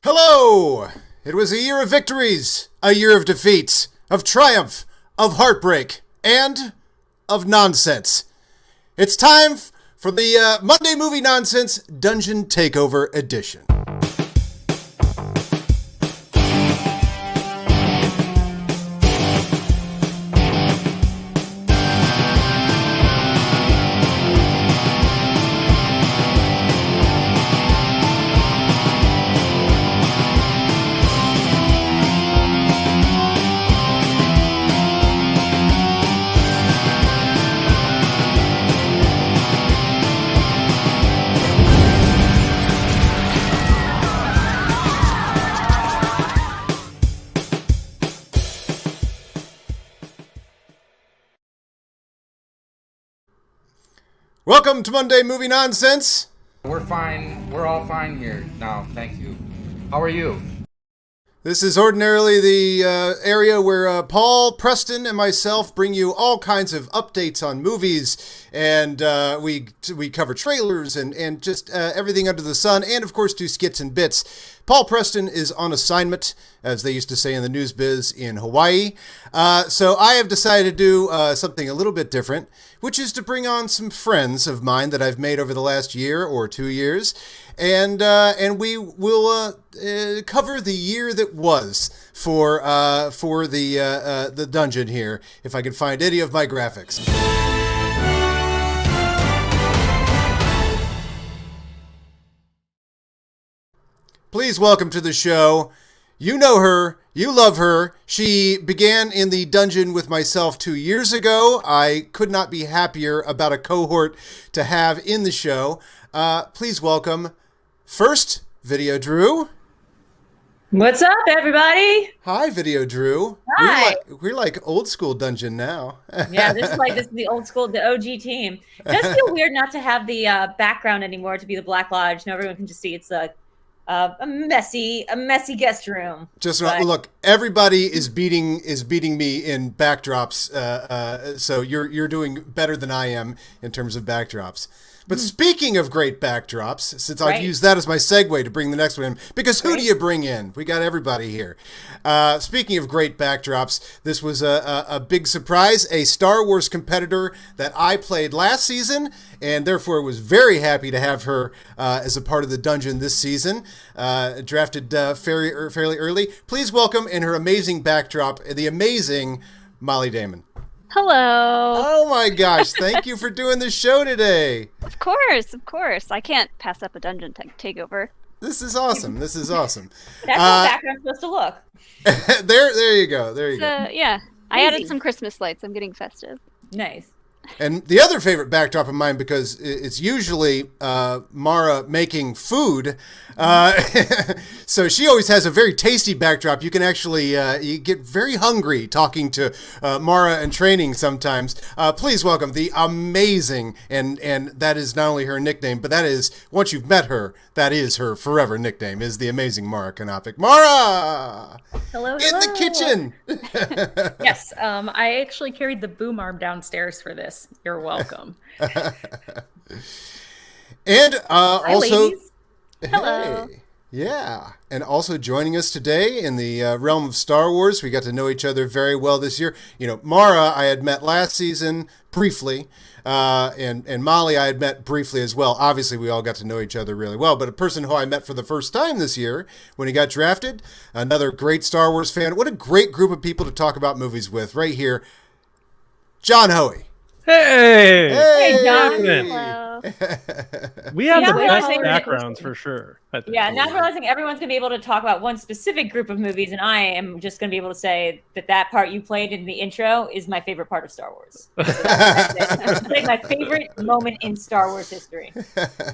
Hello! It was a year of victories, a year of defeats, of triumph, of heartbreak, and of nonsense. It's time for the Monday Movie Nonsense Dungeon Takeover Edition. Welcome to Monday Movie Nonsense. We're fine. We're all fine here now. Thank you. How are you? This is ordinarily the area where Paul, Preston, and myself bring you all kinds of updates on movies, and we cover trailers and just everything under the sun, and of course do skits and bits. Paul Preston is on assignment, as they used to say in the news biz, in Hawaii. So I have decided to do something a little bit different, which is to bring on some friends of mine that I've made over the last year or 2 years, and we will cover the year that was for the dungeon here, if I can find any of my graphics. Please welcome to the show. You know her. You love her. She began in the dungeon with myself 2 years ago. I could not be happier about a cohort to have in the show. Please welcome, first, videodrew. What's up, everybody? Hi, videodrew. Hi. We're like old school dungeon now. Yeah, this is the old school, the OG team. It does feel weird not to have the background anymore to be the Black Lodge. Now everyone can just see it's a messy guest room. Look, everybody is beating me in backdrops. So you're doing better than I am in terms of backdrops. But speaking of great backdrops, since I'll use that as my segue to bring the next one in, because who do you bring in? We got everybody here. Speaking of great backdrops, this was a big surprise, a Star Wars competitor that I played last season, and therefore was very happy to have her as a part of the dungeon this season, drafted fairly early. Please welcome in her amazing backdrop, the amazing Mollie Damon. Hello. Oh my gosh, thank you for doing the show today. Of course. I can't pass up a dungeon takeover. This is awesome. That's how the background's supposed to look. There you go. Yeah. I added some Christmas lights. I'm getting festive. Nice. And the other favorite backdrop of mine, because it's usually Mara making food, so she always has a very tasty backdrop. You can actually you get very hungry talking to Mara and training sometimes. Please welcome the amazing, and that is not only her nickname, but that is, once you've met her, that is her forever nickname, is the amazing Mara Knopic. Mara! Hello. In the kitchen! Yes, I actually carried the boom arm downstairs for this. You're welcome. And Hi, also, ladies. Hello. hey, yeah, and also joining us today in the realm of Star Wars, we got to know each other very well this year. You know, Mara I had met last season briefly, and Mollie I had met briefly as well. Obviously, we all got to know each other really well, but a person who I met for the first time this year when he got drafted, another great Star Wars fan. What a great group of people to talk about movies with right here. John Hoey. Hey! Hey, John. Hello. We have the best realizing- backgrounds for sure. I think. Yeah, not realizing everyone's going to be able to talk about one specific group of movies, and I am just going to be able to say that part you played in the intro is my favorite part of Star Wars. It's like my favorite moment in Star Wars history.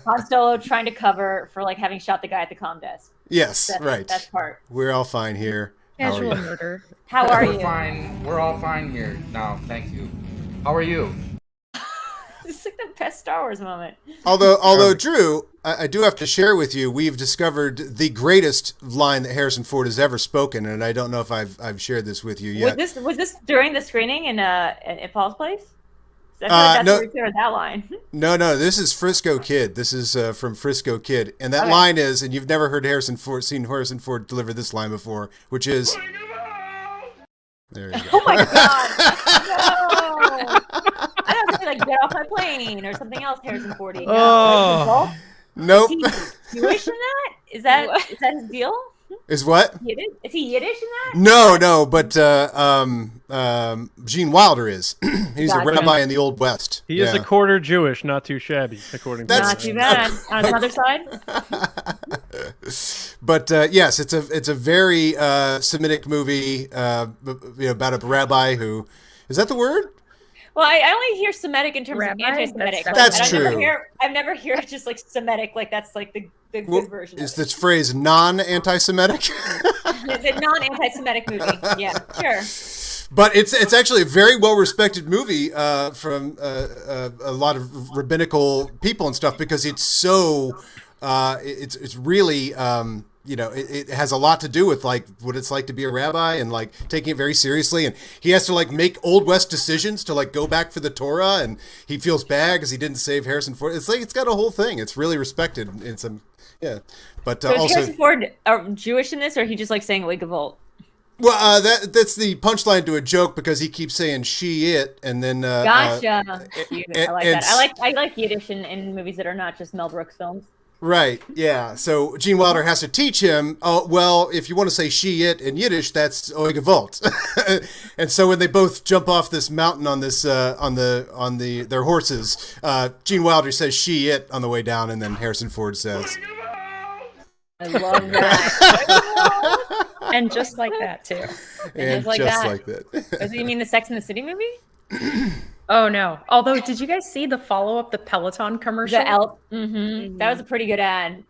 Han Solo trying to cover for like having shot the guy at the comm desk. Yes, That's right. That part. We're all fine here. How are Casual you? murder. How are We're you? fine. We're all fine here now. Thank you. How are you? This is like the best Star Wars moment. Although Drew, I do have to share with you, we've discovered the greatest line that Harrison Ford has ever spoken, and I don't know if I've shared this with you yet. Was this during the screening in Paul's place? So I feel like that's where we cleared that line. No, this is Frisco Kid. This is from Frisco Kid. And that line is, and you've never heard seen Harrison Ford deliver this line before, which is... There you go. Oh my God. No. I don't say like get off my plane or something else, Harrison Ford. Oh. Nope. Is he Jewish in that? Is that his deal? Is what? Yiddish? Is he Yiddish in that? No, but Gene Wilder is. He's a rabbi in the Old West. He is a quarter Jewish, not too shabby, according to Not too bad. On the other side? But yes, it's a very Semitic movie about a rabbi who... Is that the word? Well, I only hear Semitic in terms of anti-Semitic. That's true. I've never hear it just like Semitic, like that's like the good version. Is this phrase non-anti-Semitic? It's a non-anti-Semitic movie. Yeah, sure. But it's actually a very well-respected movie from a lot of rabbinical people and stuff because it's so it's really it has a lot to do with like what it's like to be a rabbi and like taking it very seriously, and he has to like make Old West decisions to like go back for the Torah, and he feels bad because he didn't save Harrison Ford. It's like it's got a whole thing. It's really respected in some But so also, is Harrison Ford Jewish in this, or he just like saying Wake of Volt? Well, that's the punchline to a joke because he keeps saying she it, and then gotcha. I like that. I like Yiddish in movies that are not just Mel Brooks films. Right, yeah. So Gene Wilder has to teach him, well, if you want to say she it in Yiddish, that's oige volt. And so when they both jump off this mountain on this on their horses, Gene Wilder says she it on the way down, and then Harrison Ford says, I love that. And just like that too. And just like that. Does he mean the Sex and the City movie? Oh no! Although, did you guys see the follow-up, the Peloton commercial? Mm-hmm. That was a pretty good ad.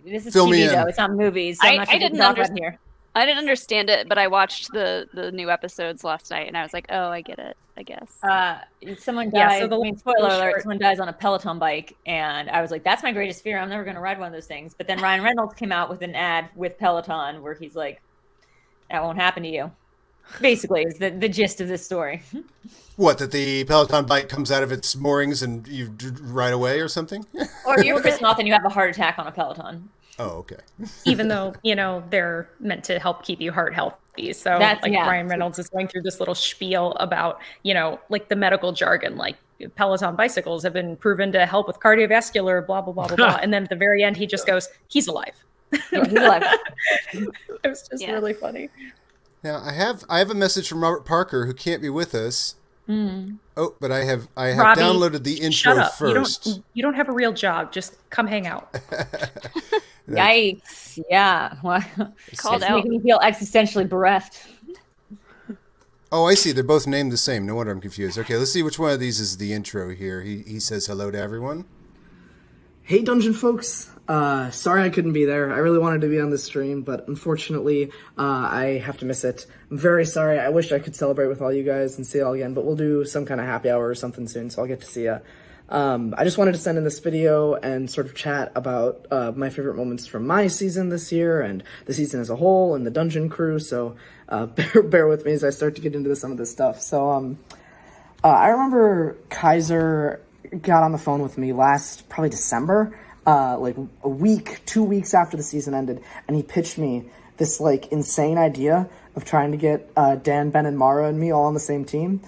This is Fill TV though; it's not movies. So I'm not sure I didn't understand here. I didn't understand it, but I watched the new episodes last night, and I was like, "Oh, I get it. I guess." Someone dies. Spoiler alert: someone dies on a Peloton bike, and I was like, "That's my greatest fear. I'm never going to ride one of those things." But then Ryan Reynolds came out with an ad with Peloton where he's like, "That won't happen to you." Basically, is the gist of this story. What, that the Peloton bike comes out of its moorings and you ride away or something? Or you're Chris Noth and you have a heart attack on a Peloton. Oh, okay. Even though, they're meant to help keep you heart healthy. So Ryan Reynolds is going through this little spiel about, like the medical jargon, like Peloton bicycles have been proven to help with cardiovascular, blah, blah, blah, blah, blah. And then at the very end, he just goes, he's alive. Yeah, he's alive. It was just really funny. Now, I have a message from Robert Parker, who can't be with us. Mm. Oh, but I have Robbie, downloaded the intro first. You don't have a real job. Just come hang out. Yikes! Yeah, Called it's out. making me feel existentially bereft. Oh, I see. They're both named the same. No wonder I'm confused. Okay, let's see which one of these is the intro here. He says hello to everyone. Hey, Dungeon folks. Sorry I couldn't be there. I really wanted to be on this stream, but unfortunately, I have to miss it. I'm very sorry. I wish I could celebrate with all you guys and see you all again, but we'll do some kind of happy hour or something soon, so I'll get to see ya. I just wanted to send in this video and sort of chat about my favorite moments from my season this year and the season as a whole and the Dungeon crew, so bear with me as I start to get into some of this stuff. So I remember Kaiser got on the phone with me last probably December, like a week, 2 weeks after the season ended, and he pitched me this like insane idea of trying to get Dan, Ben, and Mara and me all on the same team.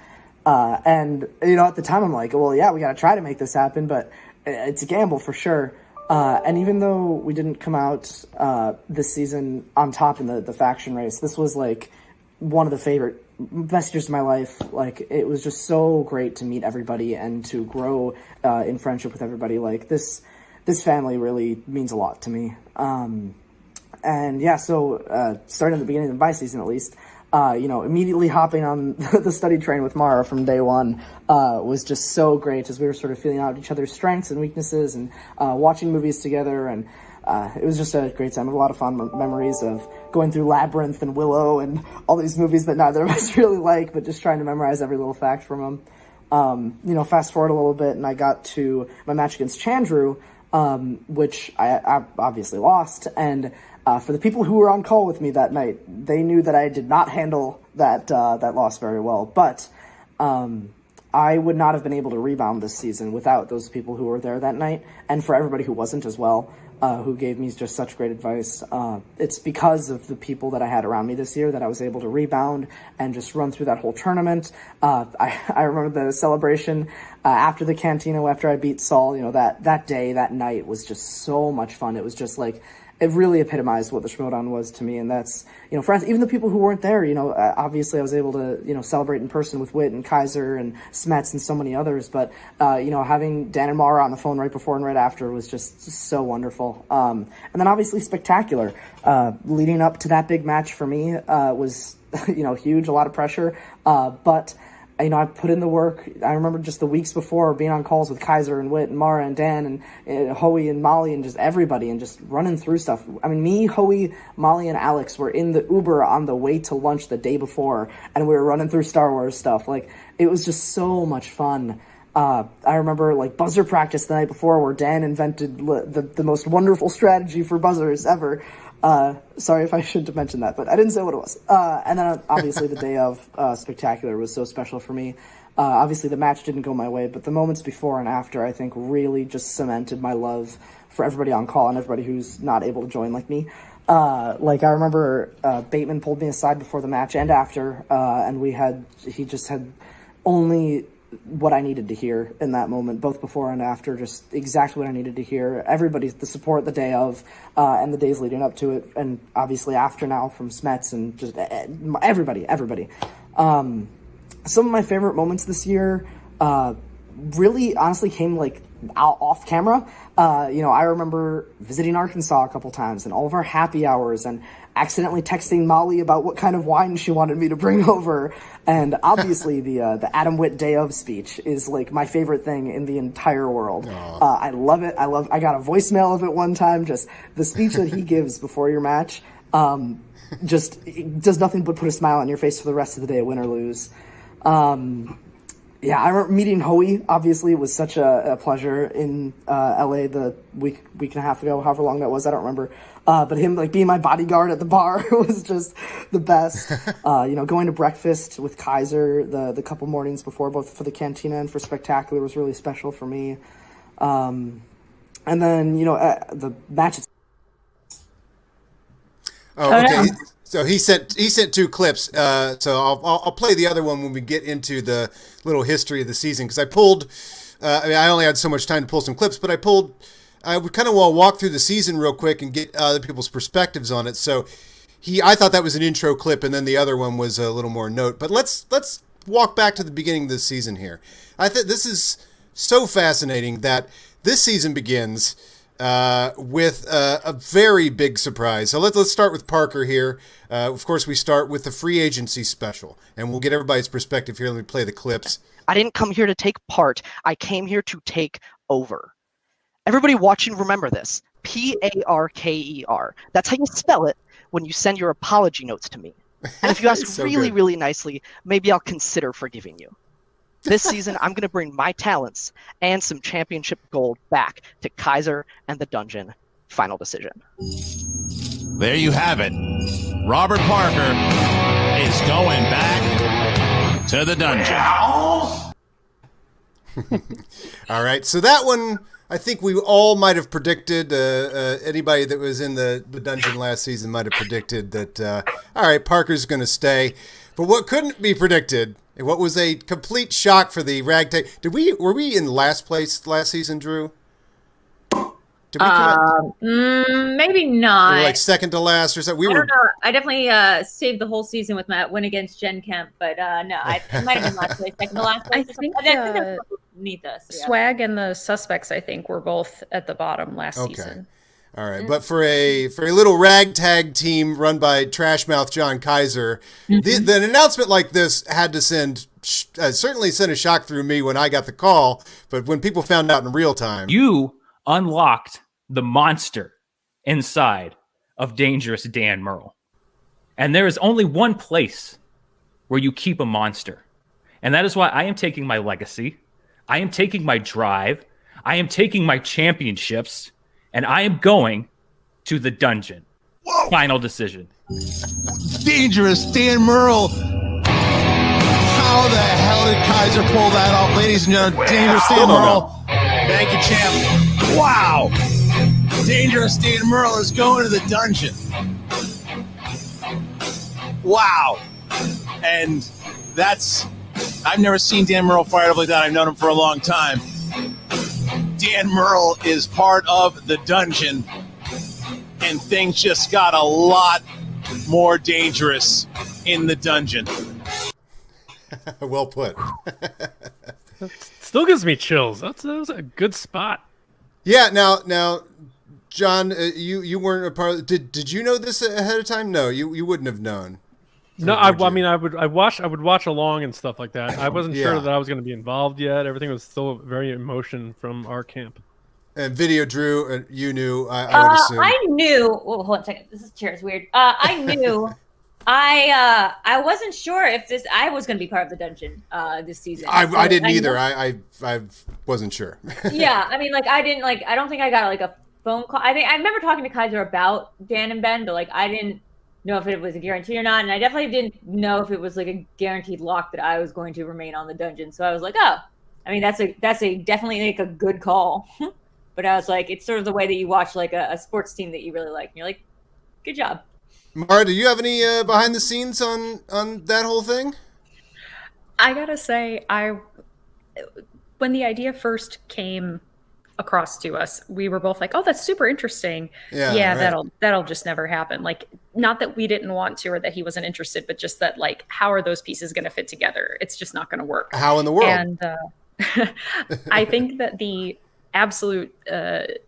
And at the time I'm like, well, yeah, we got to try to make this happen, but it's a gamble for sure. And even though we didn't come out this season on top in the faction race, this was like one of the best years of my life. Like, it was just so great to meet everybody and to grow in friendship with everybody. Like, this family really means a lot to me. And yeah, so starting at the beginning of my season, at least, immediately hopping on the study train with Mara from day one was just so great, as we were sort of feeling out each other's strengths and weaknesses and watching movies together. And it was just a great time. I have a lot of fond memories of going through Labyrinth and Willow and all these movies that neither of us really like, but just trying to memorize every little fact from them. Fast forward a little bit, and I got to my match against Chandru, which I obviously lost. And for the people who were on call with me that night, they knew that I did not handle that loss very well. But I would not have been able to rebound this season without those people who were there that night, and for everybody who wasn't as well, who gave me just such great advice. It's because of the people that I had around me this year that I was able to rebound and just run through that whole tournament. I remember the celebration after the Cantino, after I beat Saul. That day, that night was just so much fun. It was just like, it really epitomized what the Schmoedown was to me. And that's, friends, even the people who weren't there, obviously I was able to, celebrate in person with Whit and Kaiser and Smets and so many others. But, having Dan and Mara on the phone right before and right after was just so wonderful. And then obviously Spectacular, leading up to that big match for me, was, huge, a lot of pressure. But I put in the work. I remember just the weeks before being on calls with Kaiser and Whit and Mara and Dan and Hoey and Mollie and just everybody and just running through stuff. I mean, me, Hoey, Mollie, and Alex were in the Uber on the way to lunch the day before, and we were running through Star Wars stuff. Like, it was just so much fun. I remember, buzzer practice the night before where Dan invented the most wonderful strategy for buzzers ever. Sorry if I shouldn't have mentioned that, but I didn't say what it was. And then obviously the day of Spectacular was so special for me. Obviously the match didn't go my way, but the moments before and after, I think, really just cemented my love for everybody on call and everybody who's not able to join like me. I remember Bateman pulled me aside before the match and after, and he just had only what I needed to hear in that moment, both before and after, just exactly what I needed to hear. Everybody's the support the day of, and the days leading up to it, and obviously after now from Smets and just everybody. Some of my favorite moments this year really honestly came off camera. I remember visiting Arkansas a couple times and all of our happy hours and accidentally texting Mollie about what kind of wine she wanted me to bring over. And obviously the Adam Witt day of speech is my favorite thing in the entire world. I love it. I got a voicemail of it one time, just the speech that he gives before your match. Just it does nothing but put a smile on your face for the rest of the day, win or lose. I remember meeting Hoey, obviously. It was such a pleasure in LA the week and a half ago, however long that was, I don't remember. But him being my bodyguard at the bar was just the best. Going to breakfast with Kaiser the couple mornings before, both for the Cantina and for Spectacular, was really special for me. And then, the match. Oh, okay. So he sent 2 clips. So I'll play the other one when we get into the little history of the season, because I pulled. I only had so much time to pull some clips, but I would kind of want to walk through the season real quick and get other people's perspectives on it. So I thought that was an intro clip, and then the other one was a little more note. But let's walk back to the beginning of the season here. I think this is so fascinating that this season begins with a very big surprise. So let's start with Parker here. Of course, we start with the free agency special, and we'll get everybody's perspective here. Let me play the clips. I didn't come here to take part. I came here to take over. Everybody watching, remember this. Parker. That's how you spell it when you send your apology notes to me. And if you ask so really, good. really nicely, maybe I'll consider forgiving you. This season, I'm going to bring my talents and some championship gold back to Kaiser and the Dungeon. Final decision. There you have it. Robert Parker is going back to the Dungeon. All right, so that one, I think we all might have predicted. Anybody that was in the Dungeon last season might have predicted that, all right, Parker's going to stay. But what couldn't be predicted, and what was a complete shock for the ragtag, were we in last place last season, Drew? Did we come maybe not. We were second to last or something. I don't know. I definitely saved the whole season with my win against Jen Kemp, but no, I might have been last place, second to last place. I think beneath us. Yeah. Swag and the Suspects, I think, were both at the bottom last season. All right, but for a little ragtag team run by Trashmouth John Kaiser, the announcement like this had to certainly send a shock through me when I got the call. But when people found out in real time, you unlocked the monster inside of Dangerous Dan Murrell, and there is only one place where you keep a monster, and that is why I am taking my legacy, I am taking my drive, I am taking my championships. And I am going to the Dungeon. Whoa. Final decision. Dangerous Dan Murrell. How the hell did Kaiser pull that off, ladies and gentlemen? Dangerous Dan Merle. Thank you, champ. Wow. Dangerous Dan Merle is going to the dungeon. Wow. And I've never seen Dan Merle fired up like that. I've known him for a long time. Dan Merle is part of the dungeon, and things just got a lot more dangerous in the dungeon. Well put. Still gives me chills. That was a good spot. Yeah. Now, John, you weren't a part of. Did you know this ahead of time? No, you wouldn't have known. No, I would watch along and stuff like that. I wasn't sure that I was going to be involved yet. Everything was still very emotion from our camp. And videodrew, you knew. I would assume. I knew. Well, hold on a second. This chair is weird. I knew. I wasn't sure if I was going to be part of the dungeon this season. I didn't either. I wasn't sure. Yeah, I mean, I don't think I got a phone call. I remember talking to Kaiser about Dan and Ben, but I didn't know if it was a guarantee or not, and I definitely didn't know if it was a guaranteed lock that I was going to remain on the dungeon. So I was like, oh, I mean, that's definitely a good call. But I was it's sort of the way that you watch a sports team that you really like, and you're like, good job. Mara, do you have any behind the scenes on that whole thing? I gotta say, when the idea first came across to us, we were both like, oh, that's super interesting. Yeah, right. That'll just never happen. Not that we didn't want to or that he wasn't interested, but just that how are those pieces going to fit together? It's just not going to work. How in the world? And I think that the absolute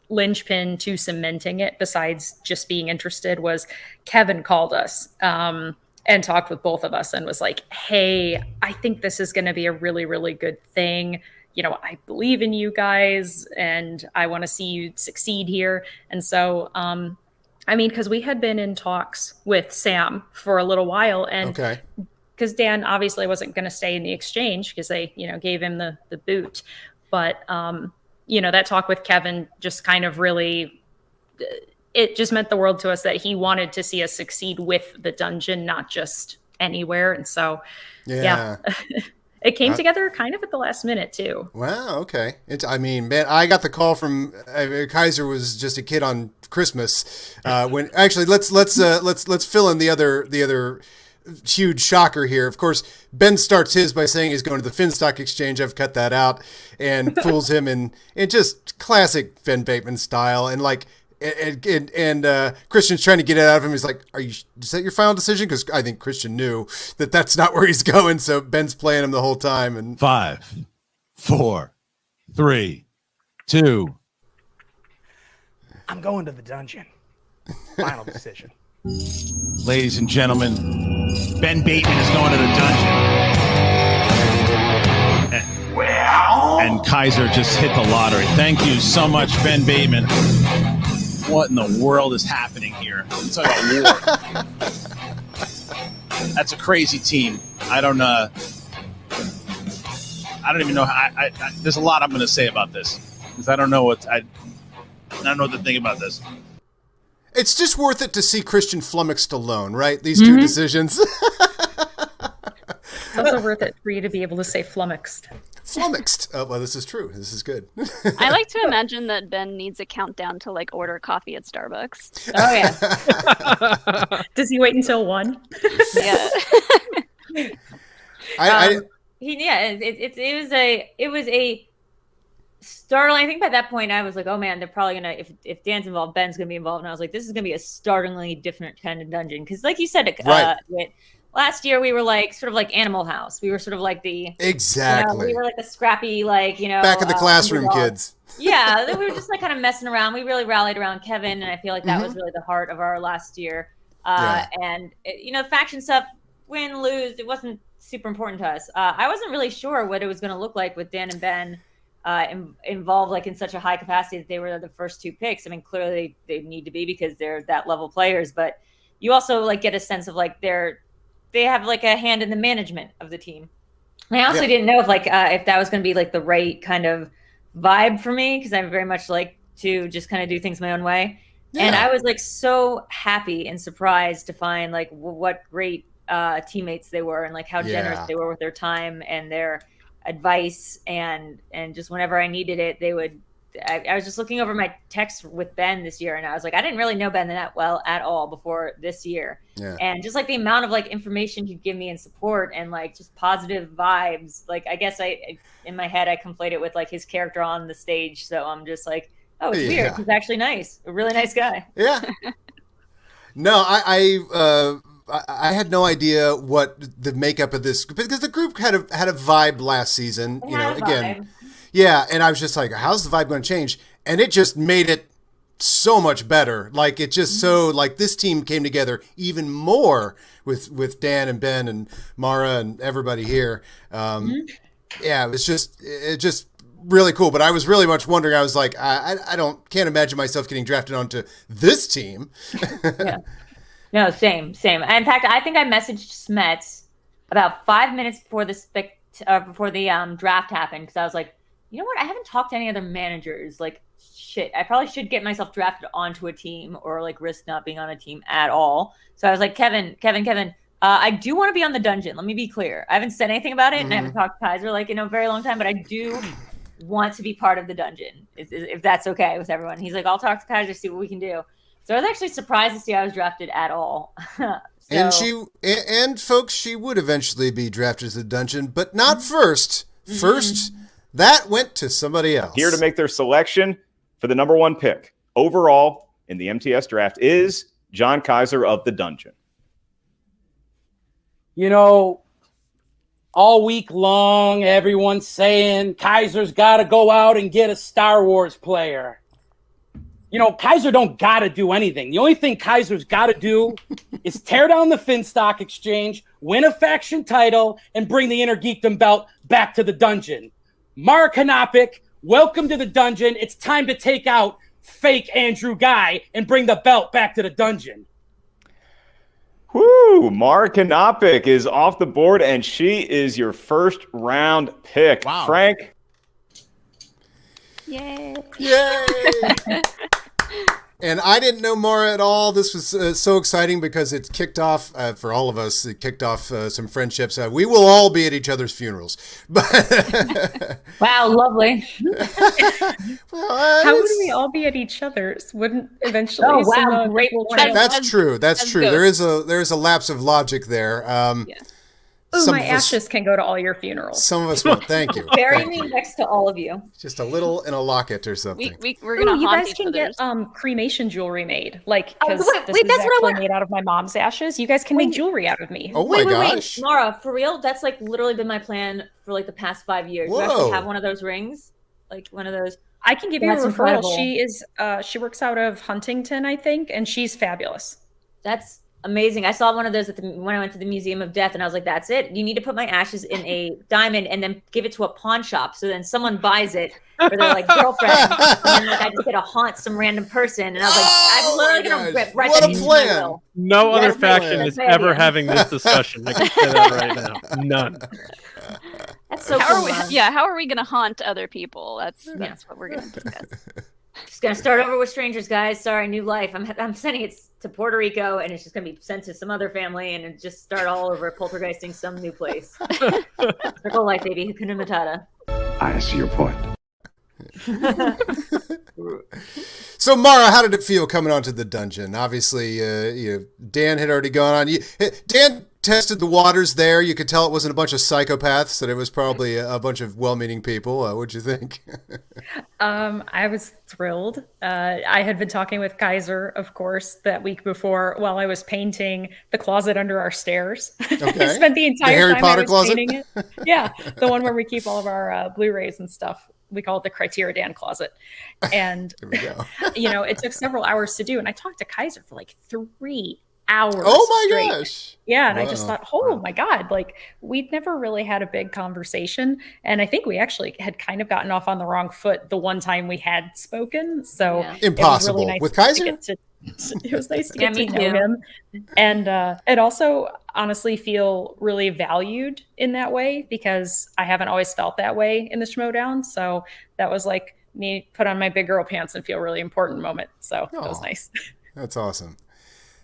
linchpin to cementing it, besides just being interested, was Kevin called us and talked with both of us and was like, hey, I think this is going to be a really, really good thing. I believe in you guys and I want to see you succeed here. And so, because we had been in talks with Sam for a little while, and because Dan obviously wasn't going to stay in the exchange because they, gave him the boot. But, that talk with Kevin just kind of really, it just meant the world to us that he wanted to see us succeed with the dungeon, not just anywhere. And so, yeah. It came together kind of at the last minute too. Wow. Okay. Man, I got the call from Kaiser was just a kid on Christmas. When actually, let's fill in the other huge shocker here. Of course, Ben starts his by saying he's going to the Finstock Exchange. I've cut that out and fools him in just classic Ben Bateman style. And and Christian's trying to get it out of him. He's like, is that your final decision? Because I think Christian knew that that's not where he's going. So Ben's playing him the whole time. And 5, 4, 3, 2. I'm going to the dungeon. Final decision. Ladies and gentlemen, Ben Bateman is going to the dungeon. And Kaiser just hit the lottery. Thank you so much, Ben Bateman. What in the world is happening here? Let's talk about war. That's a crazy team. I don't even know. There's a lot I'm going to say about this because I don't know what to think about this. It's just worth it to see Christian flummoxed alone, right? These two decisions. It's also worth it for you to be able to say flummoxed. Flummoxed. Oh, well, this is true. This is good. I like to imagine that Ben needs a countdown to order coffee at Starbucks. Oh yeah. Does he wait until 1? Yeah. It was a startling. I think by that point I was like, oh man, they're probably gonna if Dan's involved, Ben's gonna be involved, and I was like, this is gonna be a startlingly different kind of dungeon because, like you said, last year we were sort of Animal House. We were sort of the exactly. We were the scrappy back in the classroom kids. Yeah, we were just kind of messing around. We really rallied around Kevin, and I feel like that was really the heart of our last year. And faction stuff, win, lose, it wasn't super important to us. I wasn't really sure what it was going to look like with Dan and Ben involved in such a high capacity that they were the first 2 picks. I mean, clearly they need to be because they're that level players, but you also get a sense of they have a hand in the management of the team. And I also didn't know if that was going to be the right kind of vibe for me because I'm very much to just kind of do things my own way. Yeah. And I was so happy and surprised to find what great teammates they were, and like how generous they were with their time and their advice, and just whenever I needed it, they would. I was just looking over my text with Ben this year, and I was like, I didn't really know Ben that well at all before this year. Yeah. And just like the amount of like information he'd give me and support and like just positive vibes. Like, I guess I in my head, I conflate it with like his character on the stage. So I'm just like, oh, it's weird. He's actually nice. A really nice guy. Yeah. No, I had no idea what the makeup of this, because the group had a vibe last season, again. Yeah, and I was just like, how's the vibe going to change? And it just made it so much better. Like, it just so, like, this team came together even more with Dan and Ben and Mara and everybody here. Yeah, it just really cool. But I was really much wondering, I was like, can't imagine myself getting drafted onto this team. Yeah. No, same. In fact, I think I messaged Smets about 5 minutes before the draft happened, because I was like, you know what? I haven't talked to any other managers. Like, shit, I probably should get myself drafted onto a team, or like risk not being on a team at all. So I was like, Kevin, I do want to be on the dungeon. Let me be clear. I haven't said anything about it, and I haven't talked to Kaiser like in a very long time, but I do want to be part of the dungeon, if that's okay with everyone. He's like, I'll talk to Kaiser, see what we can do. So I was actually surprised to see I was drafted at all. And folks, she would eventually be drafted to the dungeon, but not first. First, that went to somebody else. Here to make their selection for the number 1 pick overall in the MTS draft is John Kaiser of the Dungeon. You know, all week long, everyone's saying Kaiser's got to go out and get a Star Wars player. You know, Kaiser don't got to do anything. The only thing Kaiser's got to do is tear down the Finstock Exchange, win a faction title, and bring the Inner Geekdom belt back to the dungeon. Mara Knopic, welcome to the dungeon. It's time to take out fake Andrew Guy and bring the belt back to the dungeon. Whoo! Mara Knopic is off the board, and she is your first round pick. Wow. Frank? Yay! And I didn't know Mara at all. This was so exciting because it kicked off, for all of us, it kicked off some friendships. We will all be at each other's funerals. Wow, lovely. How would we all be at each other's? Wouldn't eventually? Oh, wow, great. That's true. That's true. There is a lapse of logic there. Yeah. Ooh, my ashes can go to all your funerals. Some of us won't. Thank you. Bury me next to all of you. Just a little in a locket or something. We're gonna you haunt guys can each get cremation jewelry made, like because this wait, is that's actually made out of my mom's ashes. You guys can make jewelry out of me. Oh my gosh, Mara, for real? That's like literally been my plan for like the past 5 years. Whoa. You actually have one of those rings, like one of those. I can give you a referral. Incredible. She works out of Huntington, I think, and she's fabulous. That's amazing. I saw one of those when I went to the Museum of Death, and I was like, that's it. You need to put my ashes in a diamond and then give it to a pawn shop. So then someone buys it for their like girlfriend. And then like I just get to haunt some random person. And I was like, I'm literally going to rip right what back a into plan. my will. No other faction is ever having this discussion. I can say that right now. None. That's so how cool. how are we going to haunt other people? That's what we're going to discuss. Just gonna start over with strangers, guys. Sorry, new life. I'm sending it to Puerto Rico, and it's just gonna be sent to some other family, and it just start all over, poltergeisting some new place. Circle life, baby. Hakuna Matata. I see your point. So, Mara, how did it feel coming onto the dungeon? Obviously, Dan had already gone on. Dan tested the waters there. You could tell it wasn't a bunch of psychopaths, that it was probably a bunch of well-meaning people. What'd you think? I was thrilled. I had been talking with Kaiser, of course, that week before while I was painting the closet under our stairs. Okay. I spent the entire Harry time Potter I was closet? painting it. Yeah, the one where we keep all of our Blu-rays and stuff. We call it the Criteria Dan closet. And, there we go. It took several hours to do. And I talked to Kaiser for like 3 hours. Oh my straight. gosh. Yeah. And I just thought, oh my God, like we'd never really had a big conversation. And I think we actually had kind of gotten off on the wrong foot the one time we had spoken. So Impossible. It was really nice with Kaiser? It was nice to get to know him. And it also honestly feel really valued in that way because I haven't always felt that way in the Schmoedown. So that was like me put on my big girl pants and feel really important moment. So that was nice. That's awesome.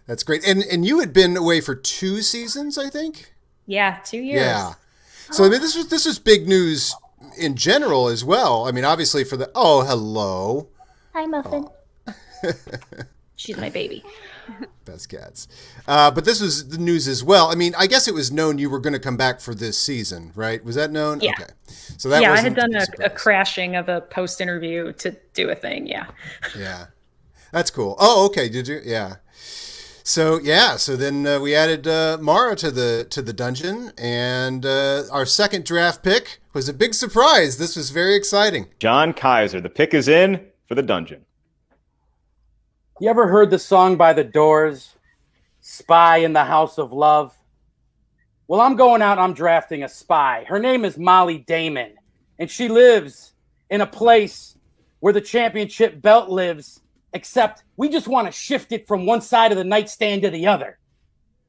That's great. And you had been away for 2 seasons, I think? Yeah, 2 years. Yeah. So I mean, this was big news in general as well. I mean, obviously for the hello. Hi, Muffin. She's my baby. Best cats. But this was the news as well. I mean, I guess it was known you were going to come back for this season, right? Was that known? Yeah. Okay. So that I had done a crashing of a post interview to do a thing. Yeah. Yeah. That's cool. Oh, okay. Did you? Yeah. So then we added Mara to the dungeon, and our second draft pick was a big surprise. This was very exciting. John Kaiser. The pick is in for the dungeon. You ever heard the song by The Doors, Spy in the House of Love? Well, I'm going out, I'm drafting a spy. Her name is Mollie Damon, and she lives in a place where the championship belt lives, except we just want to shift it from one side of the nightstand to the other.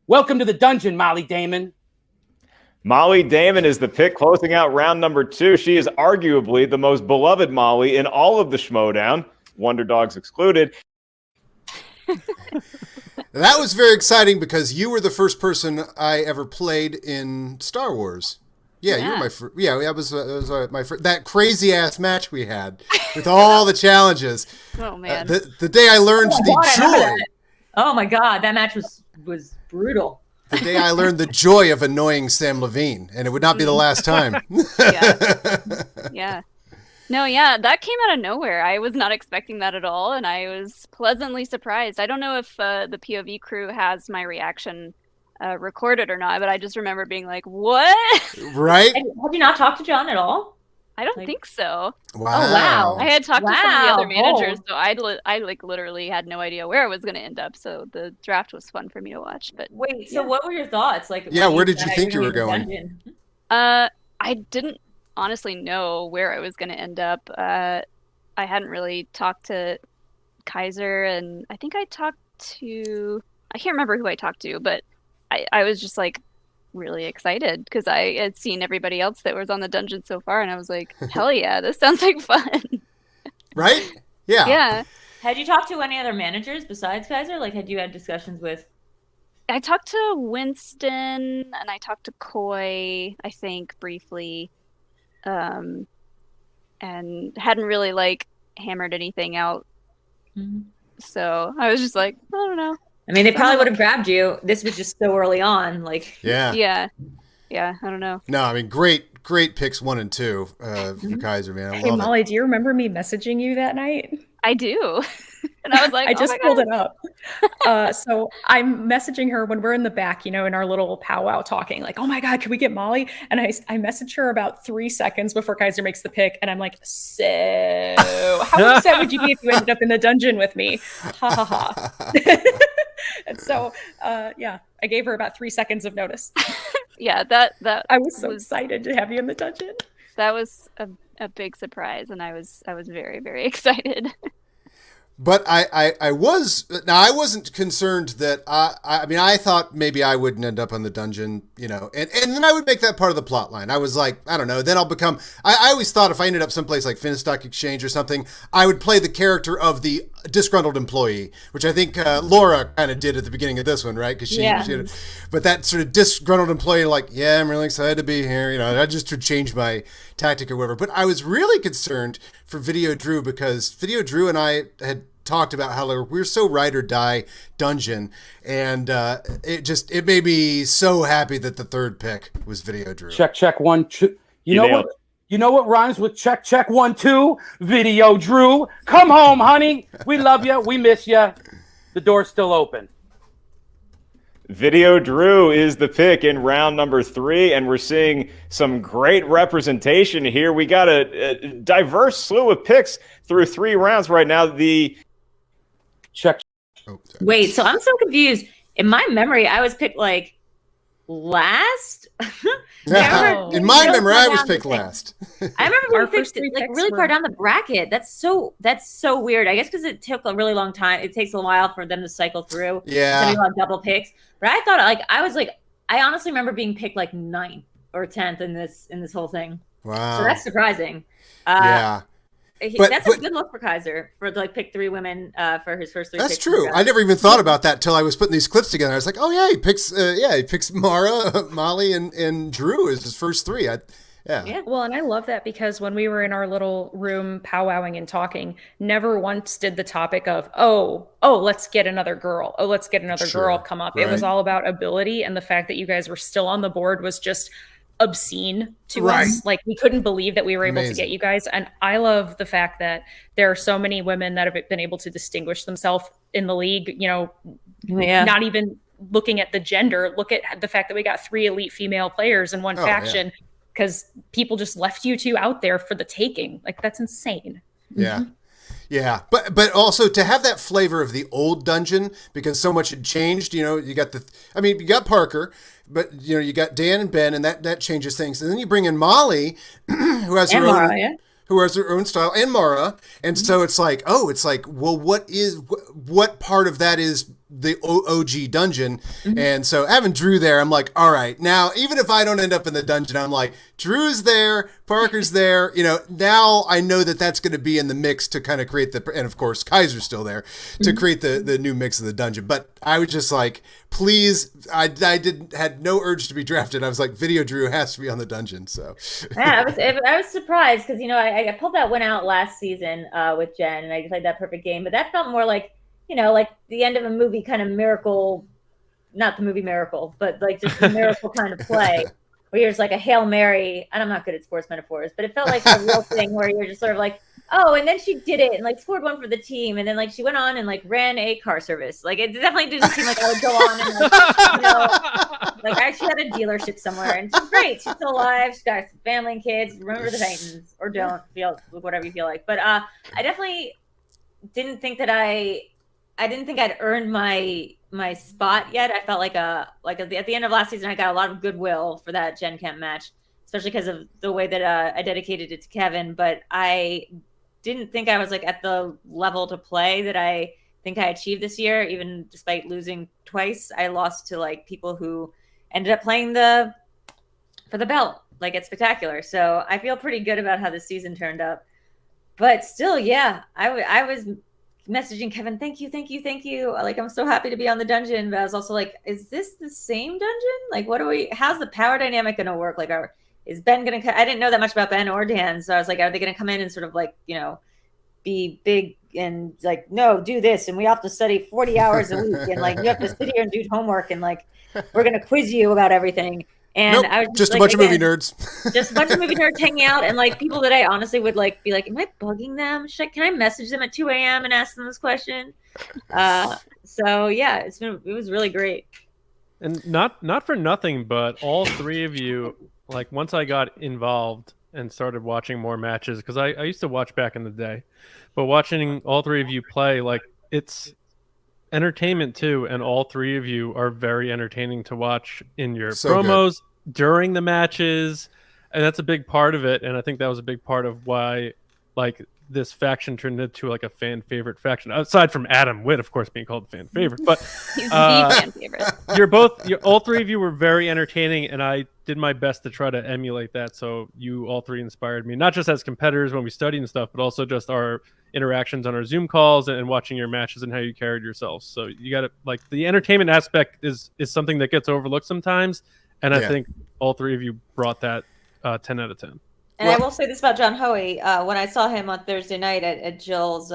Welcome to the dungeon, Mollie Damon. Mollie Damon is the pick closing out round number 2. She is arguably the most beloved Mollie in all of the Schmoedown, Wonder Dogs excluded. That was very exciting because you were the first person I ever played in Star Wars. Yeah, you were my first. Yeah, that was my first. That crazy ass match we had with all the challenges. Oh man! The day I learned the joy. Oh my god, that match was brutal. The day I learned the joy of annoying Sam Levine, and it would not be the last time. Yeah. No, yeah, that came out of nowhere. I was not expecting that at all, and I was pleasantly surprised. I don't know if the POV crew has my reaction recorded or not, but I just remember being like, what? Right? Have you not talked to John at all? I don't think so. Wow. Oh, wow. I had talked to some of the other managers, so I like literally had no idea where I was going to end up, so the draft was fun for me to watch. But wait, so what were your thoughts? Like, where did you think you were going? I didn't honestly know where I was going to end up. I hadn't really talked to Kaiser, and I think I can't remember who I talked to, but I was just like really excited because I had seen everybody else that was on the dungeon so far, and I was like, hell yeah, this sounds like fun. Right? Yeah. Yeah. Had you talked to any other managers besides Kaiser? Like, had you had discussions with? I talked to Winston, and I talked to Coy, I think, briefly. And hadn't really like hammered anything out. Mm-hmm. So I was just like, I don't know. I mean, they probably would have grabbed you. This was just so early on. Like, yeah. I don't know. No, I mean, great picks 1 and 2 for Kaiser, man. I love Molly, do you remember me messaging you that night? I do. And I was like, I just pulled it up. So I'm messaging her when we're in the back, in our little powwow talking, like, oh my God, can we get Molly? And I message her about 3 seconds before Kaiser makes the pick. And I'm like, so how upset would you be if you ended up in the dungeon with me? Ha ha ha. And so, I gave her about 3 seconds of notice. Yeah, that I was so excited to have you in the dungeon. That was a big surprise, and I was very, very excited. But I wasn't concerned that I mean, I thought maybe I wouldn't end up on the dungeon, and then I would make that part of the plot line. I was like, I don't know, then I'll become, I always thought if I ended up someplace like Finstock Exchange or something, I would play the character of the disgruntled employee, which I think Laura kind of did at the beginning of this one, right? Because she but that sort of disgruntled employee, like, yeah, I'm really excited to be here, I just would change my tactic or whatever. But I was really concerned for videodrew because videodrew and I had talked about how we're so ride or die dungeon, and it made me so happy that the third pick was videodrew. Check 1 2. You know what rhymes with check 1 2? Videodrew. Come home, honey. We love you. We miss you. The door's still open. Videodrew is the pick in round number 3, and we're seeing some great representation here. We got a diverse slew of picks through 3 rounds right now. Check. Wait, so I'm so confused. In my memory, I was picked like last. In my memory, I was picked last. I remember we picked like really far down the bracket. That's so weird. I guess because it took a really long time. It takes a while for them to cycle through. Yeah. So double picks. But I thought I honestly remember being picked like 9th or 10th in this whole thing. Wow. So that's surprising. Yeah. That's a good look for Kaiser to like pick 3 women for his first 3. That's true. I never even thought about that till I was putting these clips together. I was like, oh yeah, he picks Mara, Mollie, and Drew as his first 3. Yeah. Well, and I love that because when we were in our little room powwowing and talking, never once did the topic of, oh, let's get another girl. Oh, let's get another girl come up. Right. It was all about ability, and the fact that you guys were still on the board was just obscene to us. Like, we couldn't believe that we were able to get you guys. And I love the fact that there are so many women that have been able to distinguish themselves in the league, you know, not even looking at the gender. Look at the fact that we got 3 elite female players in one faction. Yeah. Because people just left you 2 out there for the taking. Like, that's insane. Yeah. Yeah. But also to have that flavor of the old dungeon, because so much had changed, you know, you got you got Parker, but you know, you got Dan and Ben, and that changes things. And then you bring in Mollie, who has her own style, and Mara. And so it's like, well, what part of that is the OG dungeon? And so having Drew there, I'm like, all right, now even if I don't end up in the dungeon, I'm like, Drew's there, Parker's there, you know, now I know that that's going to be in the mix to kind of create and of course Kaiser's still there to create the new mix of the dungeon. But I was just like, please, I had no urge to be drafted. I was like, videodrew has to be on the dungeon. So yeah, I was surprised because, you know, I pulled that one out last season with Jen, and I played that perfect game, but that felt more like, you know, like the end of a movie kind of miracle, not the movie Miracle, but like just a miracle kind of play where you're just like a Hail Mary. And I'm not good at sports metaphors, but it felt like a real thing where you're just sort of like, oh, and then she did it and like scored 1 for the team. And then like she went on and like ran a car service. Like it definitely didn't seem like I would go on and like, you know, like I actually had a dealership somewhere, and she's great. She's still alive. She's got family and kids. Remember the Titans, or don't, feel whatever you feel like. But I definitely didn't think that I didn't think I'd earned my spot yet. I felt like at the end of last season, I got a lot of goodwill for that Gen Chem match, especially because of the way that I dedicated it to Kevin. But I didn't think I was like at the level to play that I think I achieved this year, even despite losing twice. I lost to like people who ended up playing for the belt, like it's spectacular. So I feel pretty good about how this season turned up. But still, yeah, I was messaging Kevin, thank you. Like, I'm so happy to be on the dungeon, but I was also like, is this the same dungeon? Like, how's the power dynamic going to work? Like, is Ben going to, I didn't know that much about Ben or Dan. So I was like, are they going to come in and sort of like, you know, be big and like, no, do this. And we have to study 40 hours a week. And like, you have to sit here and do homework. And like, we're going to quiz you about everything. And I was just like, a bunch of movie nerds. Just a bunch of movie nerds hanging out, and like people that I honestly would like be like, am I bugging them? Can I message them at 2 a.m. and ask them this question? So yeah, it was really great. And not for nothing, but all 3 of you, like once I got involved and started watching more matches, because I used to watch back in the day, but watching all 3 of you play, like it's entertainment too, and all 3 of you are very entertaining to watch in your promos during the matches, and that's a big part of it. And I think that was a big part of why like this faction turned into like a fan favorite faction, aside from Adam Witt, of course, being called fan favorite. But he's the fan favorite. All 3 of you were very entertaining, and I did my best to try to emulate that. So you all 3 inspired me, not just as competitors when we studied and stuff, but also just our interactions on our Zoom calls and watching your matches and how you carried yourselves. So you got to, like, the entertainment aspect is something that gets overlooked sometimes, and I think all 3 of you brought that 10 out of 10. And I will say this about John Hoey. When I saw him on Thursday night at Jill's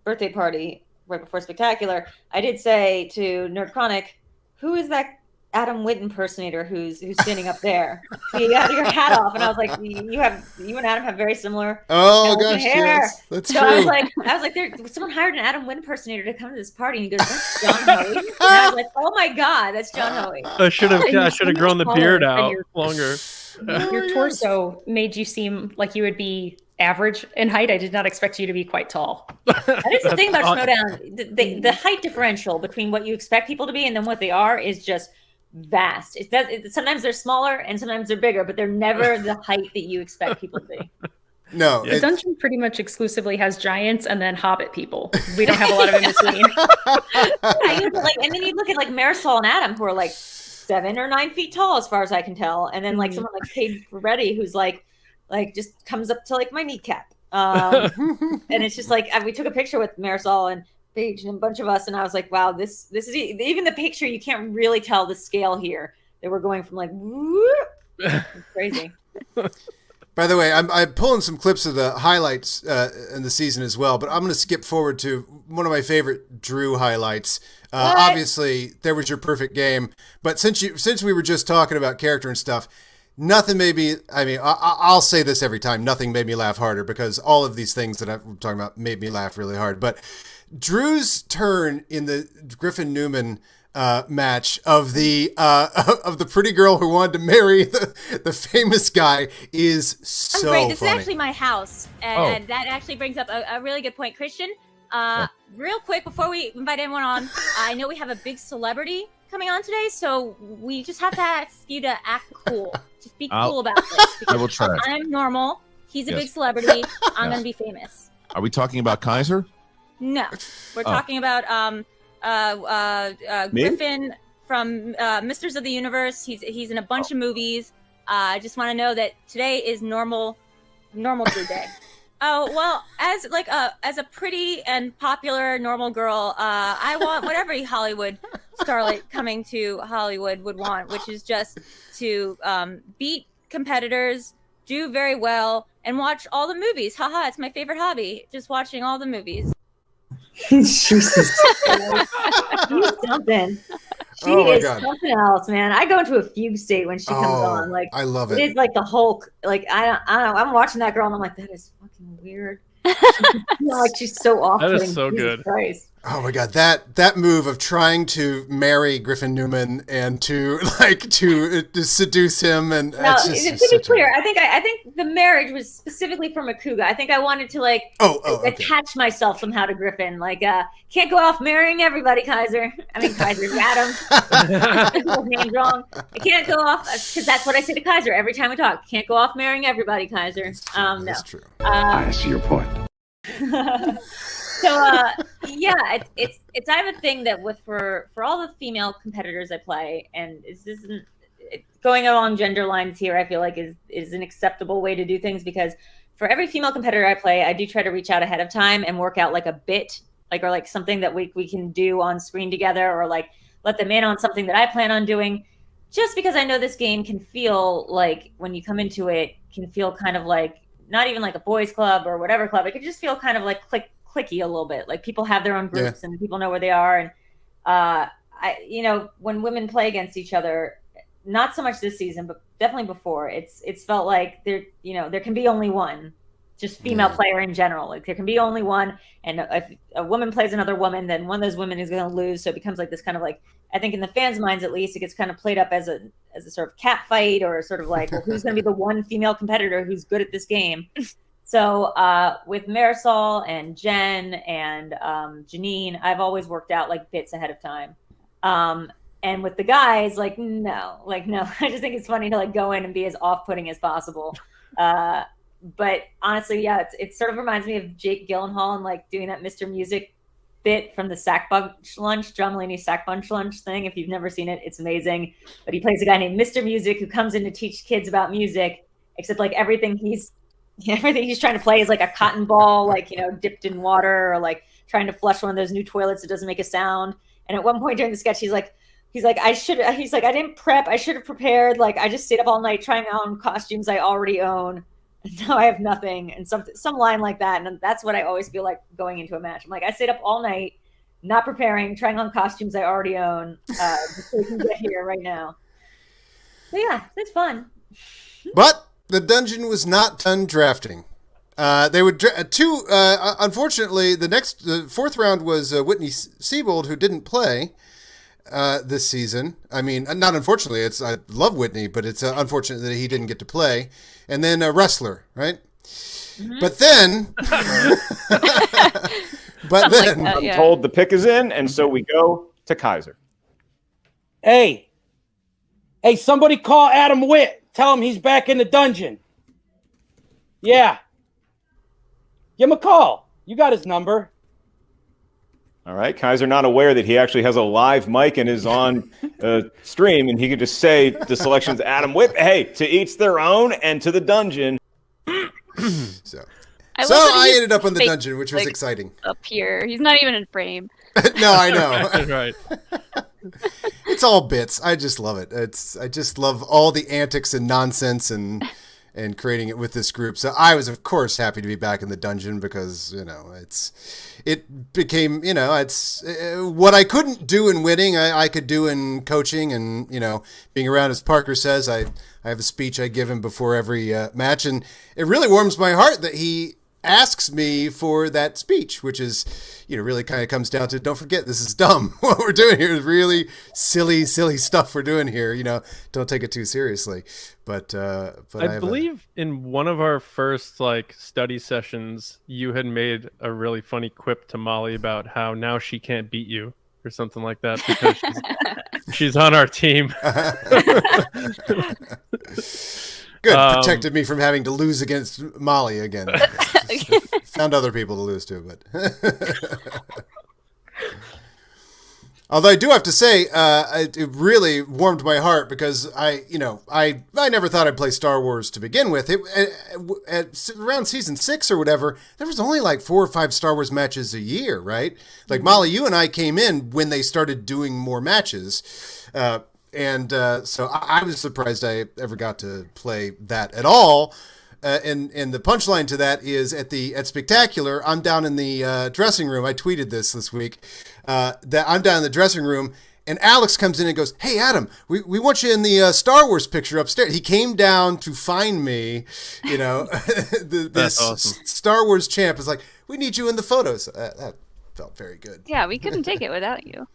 birthday party right before Spectacular, I did say to Nerd Chronic, who is that Adam Witt impersonator who's standing up there? So you had your hat off, and I was like, you and Adam have very similar hair. Yes, that's so true. I was like, someone hired an Adam Witt impersonator to come to this party, and he goes, that's John Hoey. And I was like, oh my god, that's John Hoey. I should have grown the beard out longer. Your torso made you seem like you would be average in height. I did not expect you to be quite tall. That is the thing about Schmoedown. The height differential between what you expect people to be and then what they are is just vast. Sometimes they're smaller and sometimes they're bigger, but they're never the height that you expect people to be. No, the dungeon pretty much exclusively has giants and then hobbit people. We don't have a lot of in between. And then you look at like Marisol and Adam, who are like 7 or 9 feet tall, as far as I can tell, and then like someone like Paige Reddy, who's like just comes up to like my kneecap. And it's just like we took a picture with Marisol and Paige and a bunch of us, and I was like, wow, this is even the picture. You can't really tell the scale here. That we're going from like whoop, it's crazy. By the way, I'm pulling some clips of the highlights in the season as well, but I'm going to skip forward to one of my favorite Drew highlights. Obviously, there was your perfect game, but since we were just talking about character and stuff, nothing made me. I mean, I'll say this every time. Nothing made me laugh harder because all of these things that I'm talking about made me laugh really hard. But Drew's turn in the Griffin Newman match of the pretty girl who wanted to marry the famous guy is so great. This funny. is actually my house, and that actually brings up a really good point, Christian. Real quick, before we invite anyone on, I know we have a big celebrity coming on today, so we just have to ask you to act cool. Just be cool about this. I will try. I'm normal. He's a big celebrity. I'm going to be famous. Are we talking about Kaiser? No, we're talking about Griffin from Misters of the Universe. He's in a bunch of movies. I just want to know that today is normal Drew day. Oh, well, as a pretty and popular normal girl, I want what every Hollywood starlet coming to Hollywood would want, which is just to beat competitors, do very well, and watch all the movies. Haha, it's my favorite hobby, just watching all the movies. Jesus. She's something. She is something else, man. I go into a fugue state when she comes on. Like, I love it. It's like the Hulk. Like, I don't know. I'm watching that girl and I'm like, that is fucking weird. Like, she's so off-putting. That is so Jesus good. Christ. Oh my God, that move of trying to marry Griffin Newman and to seduce him and now, to be clear, I think the marriage was specifically for Makuga. I think I wanted to attach myself somehow to Griffin. Like, can't go off marrying everybody, Kaiser. I mean Kaiser, Adam. His name's wrong. I can't go off because that's what I say to Kaiser every time we talk. Can't go off marrying everybody, Kaiser. No, that's true. I see your point. So yeah, it's I have a thing that for all the female competitors I play, and this isn't going along gender lines here. I feel like is an acceptable way to do things because for every female competitor I play, I do try to reach out ahead of time and work out like a bit, or something that we can do on screen together, or like let them in on something that I plan on doing. Just because I know this game can feel like when you come into it, can feel kind of like not even like a boys club or whatever club. It could just feel kind of like clicky a little bit. Like people have their own groups and people know where they are. And when women play against each other, not so much this season, but definitely before, it's felt like there can be only one, just female player in general. Like there can be only one, and if a woman plays another woman, then one of those women is going to lose. So it becomes like this kind of like, I think in the fans' minds at least, it gets kind of played up as a sort of cat fight, or sort of like, well, who's going to be the one female competitor who's good at this game? So with Marisol and Jen and Janine, I've always worked out like bits ahead of time. And with the guys, no. I just think it's funny to go in and be as off-putting as possible. But honestly, yeah, it sort of reminds me of Jake Gyllenhaal and doing that Mr. Music bit from the Sack Bunch Lunch, John Mulaney's Sack Bunch Lunch thing. If you've never seen it, it's amazing. But he plays a guy named Mr. Music who comes in to teach kids about music, except everything he's trying to play is like a cotton ball, dipped in water, or trying to flush one of those new toilets that doesn't make a sound. And at one point during the sketch, he's like, I didn't prep. I should have prepared. I just stayed up all night trying on costumes I already own. And now I have nothing. And some line like that. And that's what I always feel like going into a match. I'm like, I stayed up all night, not preparing, trying on costumes I already own, just so we can get here right now. So yeah, it's fun. But the dungeon was not done drafting. They would unfortunately, the fourth round was Whitney Seibold, who didn't play this season. I mean, not unfortunately. I love Whitney, but it's unfortunate that he didn't get to play. And then a wrestler, right? Mm-hmm. But then, I'm told the pick is in, and so we go to Kaiser. Hey, somebody call Adam Witt. Tell him he's back in the dungeon. Yeah. Give him a call. You got his number. All right. Kaiser not aware that he actually has a live mic and is on stream, and he could just say the selection's Adam Witt. Hey, to each their own, and to the dungeon. So, I ended up in the dungeon, which was exciting. Up here, he's not even in frame. No, I know. Right. It's all bits. I just love it. I just love all the antics and nonsense and creating it with this group. So I was, of course, happy to be back in the dungeon because, it became, it's what I couldn't do in winning, I could do in coaching and, being around, as Parker says. I have a speech I give him before every match, and it really warms my heart that he asks me for that speech, which is, really kind of comes down to, don't forget, this is dumb. What we're doing here is really silly stuff we're doing here. Don't take it too seriously. But I believe in one of our first study sessions, you had made a really funny quip to Molly about how now she can't beat you or something like that because she's on our team. Good, protected me from having to lose against Molly again. Found other people to lose to, but although I do have to say, it really warmed my heart because I never thought I'd play Star Wars to begin with. At around season 6 or whatever, there was only 4 or 5 Star Wars matches a year, right? Molly, you and I came in when they started doing more matches. So I was surprised I ever got to play that at all. And the punchline to that is at Spectacular, I'm down in the dressing room. I tweeted this week, that I'm down in the dressing room, and Alex comes in and goes, "Hey, Adam, we want you in the Star Wars picture upstairs." He came down to find me, this awesome. Star Wars champ is like, "We need you in the photos." That felt very good. Yeah, we couldn't take it without you.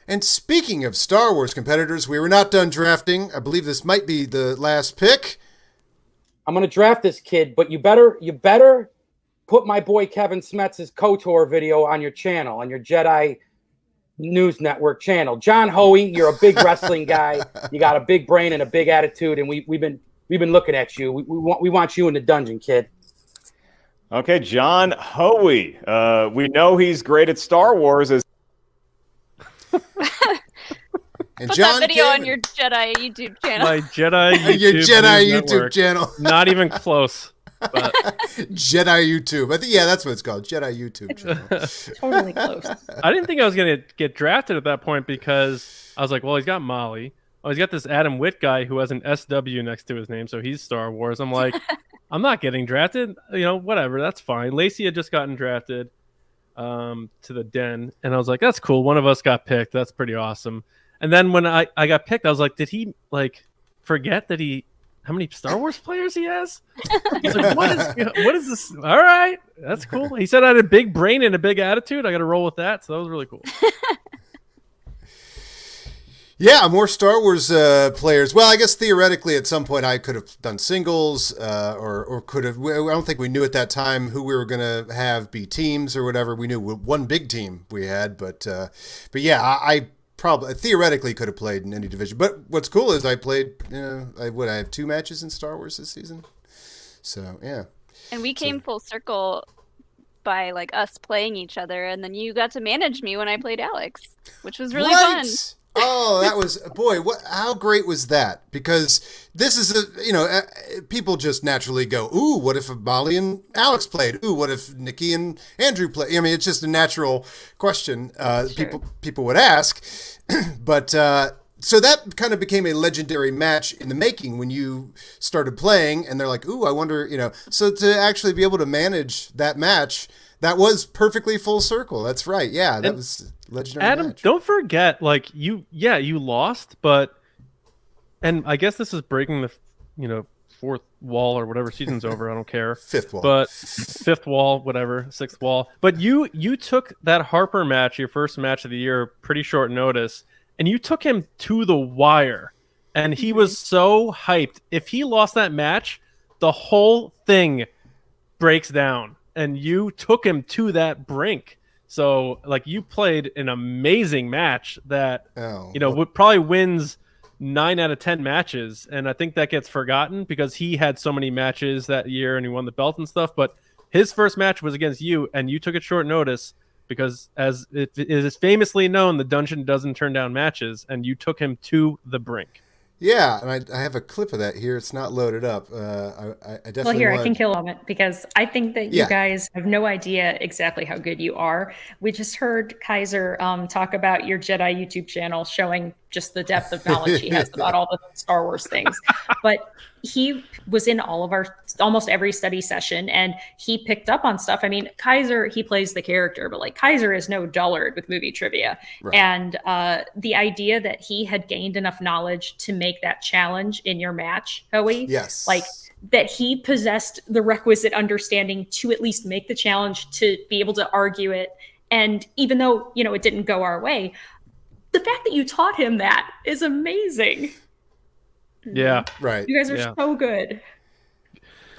And speaking of Star Wars competitors, we were not done drafting. I believe this might be the last pick. I'm going to draft this kid, but you better put my boy Kevin Smets' KOTOR video on your channel, on your Jedi News Network channel. John Hoey, you're a big wrestling guy. You got a big brain and a big attitude, and we've been looking at you. We want you in the dungeon, kid. Okay, John Hoey. We know he's great at Star Wars. And put John that video came... on your Jedi YouTube channel. My Jedi YouTube, your Jedi YouTube network. Channel. Not even close. But... Jedi YouTube. I think that's what it's called. Jedi YouTube channel. Totally close. I didn't think I was going to get drafted at that point because I was like, well, he's got Molly. Oh, he's got this Adam Witt guy who has an SW next to his name, so he's Star Wars. I'm like, I'm not getting drafted. Whatever. That's fine. Lacey had just gotten drafted to the Den, and I was like, that's cool. One of us got picked. That's pretty awesome. And then when I got picked, I was like, did he forget that how many Star Wars players he has? He's like, what is this? All right, that's cool. He said I had a big brain and a big attitude. I got to roll with that. So that was really cool. Yeah, more Star Wars players. Well, I guess theoretically at some point I could have done singles or could have. I don't think we knew at that time who we were going to have be teams or whatever. We knew one big team we had, but yeah, I probably theoretically could have played in any division. But what's cool is I played. I have 2 matches in Star Wars this season. So yeah. And we came full circle by us playing each other, and then you got to manage me when I played Alex, which was really fun. Oh, that was, boy, how great was that? Because this is people just naturally go, ooh, what if Molly and Alex played? Ooh, what if Nikki and Andrew played? I mean, it's just a natural question sure. people would ask. But so that kind of became a legendary match in the making when you started playing, and they're like, ooh, I wonder, so to actually be able to manage that match, that was perfectly full circle. That's right. Yeah, that was legendary. Adam, match. Don't forget, you lost, and I guess this is breaking the, 4th wall or whatever, season's over. I don't care. 5th wall. But 5th wall, whatever, 6th wall. But you took that Harper match, your first match of the year, pretty short notice, and you took him to the wire, and he was so hyped. If he lost that match, the whole thing breaks down. And you took him to that brink. So, you played an amazing match that, probably wins 9 out of 10 matches. And I think that gets forgotten because he had so many matches that year and he won the belt and stuff. But his first match was against you, and you took it short notice because, as it is famously known, the dungeon doesn't turn down matches, and you took him to the brink. Yeah, and I have a clip of that here. It's not loaded up. I definitely Well, here, want... I can kill a moment because I think that you guys have no idea exactly how good you are. We just heard Kaiser talk about your Jedi YouTube channel showing just the depth of knowledge he has about all the Star Wars things. But he was in all of our almost every study session and he picked up on stuff. I mean, Kaiser, he plays the character, but like Kaiser is no dullard with movie trivia. Right. And the idea that he had gained enough knowledge to make that challenge in your match, Hoey, like that he possessed the requisite understanding to at least make the challenge, to be able to argue it. And even though, you know, it didn't go our way, the fact that you taught him that is amazing. Yeah. Right. You guys are so good.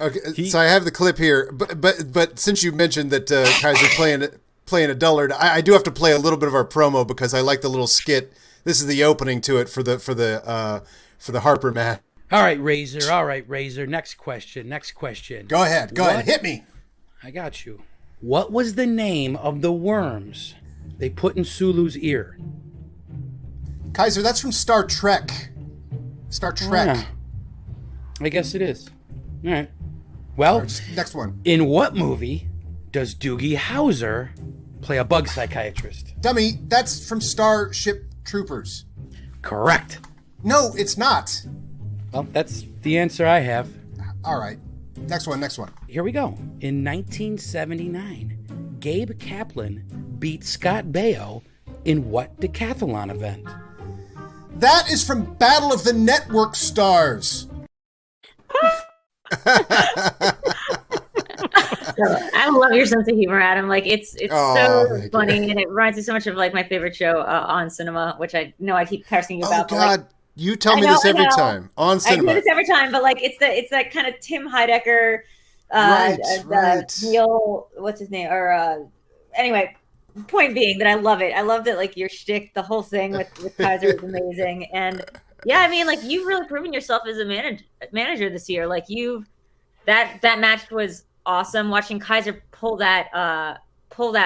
Okay, so I have the clip here, but since you mentioned that Kaiser's playing a dullard, I do have to play a little bit of our promo because I like the little skit. This is the opening to it for the Harper match. All right, Razor. Next question. Go ahead. Hit me. I got you. What was the name of the worms they put in Sulu's ear? Kaiser, that's from Star Trek. Yeah. I guess it is. All right. Well, next one. In what movie does Doogie Howser play a bug psychiatrist? Dummy, that's from Starship Troopers. Correct. No, it's not. Well, that's the answer I have. All right. Next one. Here we go. In 1979, Gabe Kaplan beat Scott Baio in what decathlon event? That is from Battle of the Network Stars. I love your sense of humor, Adam. Like it's so funny, and it reminds me so much of like my favorite show, On Cinema, which I know I keep cursing you about. Oh God, you tell me this every time. On Cinema. I do this every time, but like it's that kind of Tim Heidecker, Neil, what's his name, or anyway. Point being that I love it. I love that like your shtick, the whole thing with Kaiser is amazing, and yeah, I mean like you've really proven yourself as a manager this year. Like that match was awesome. Watching Kaiser pull that was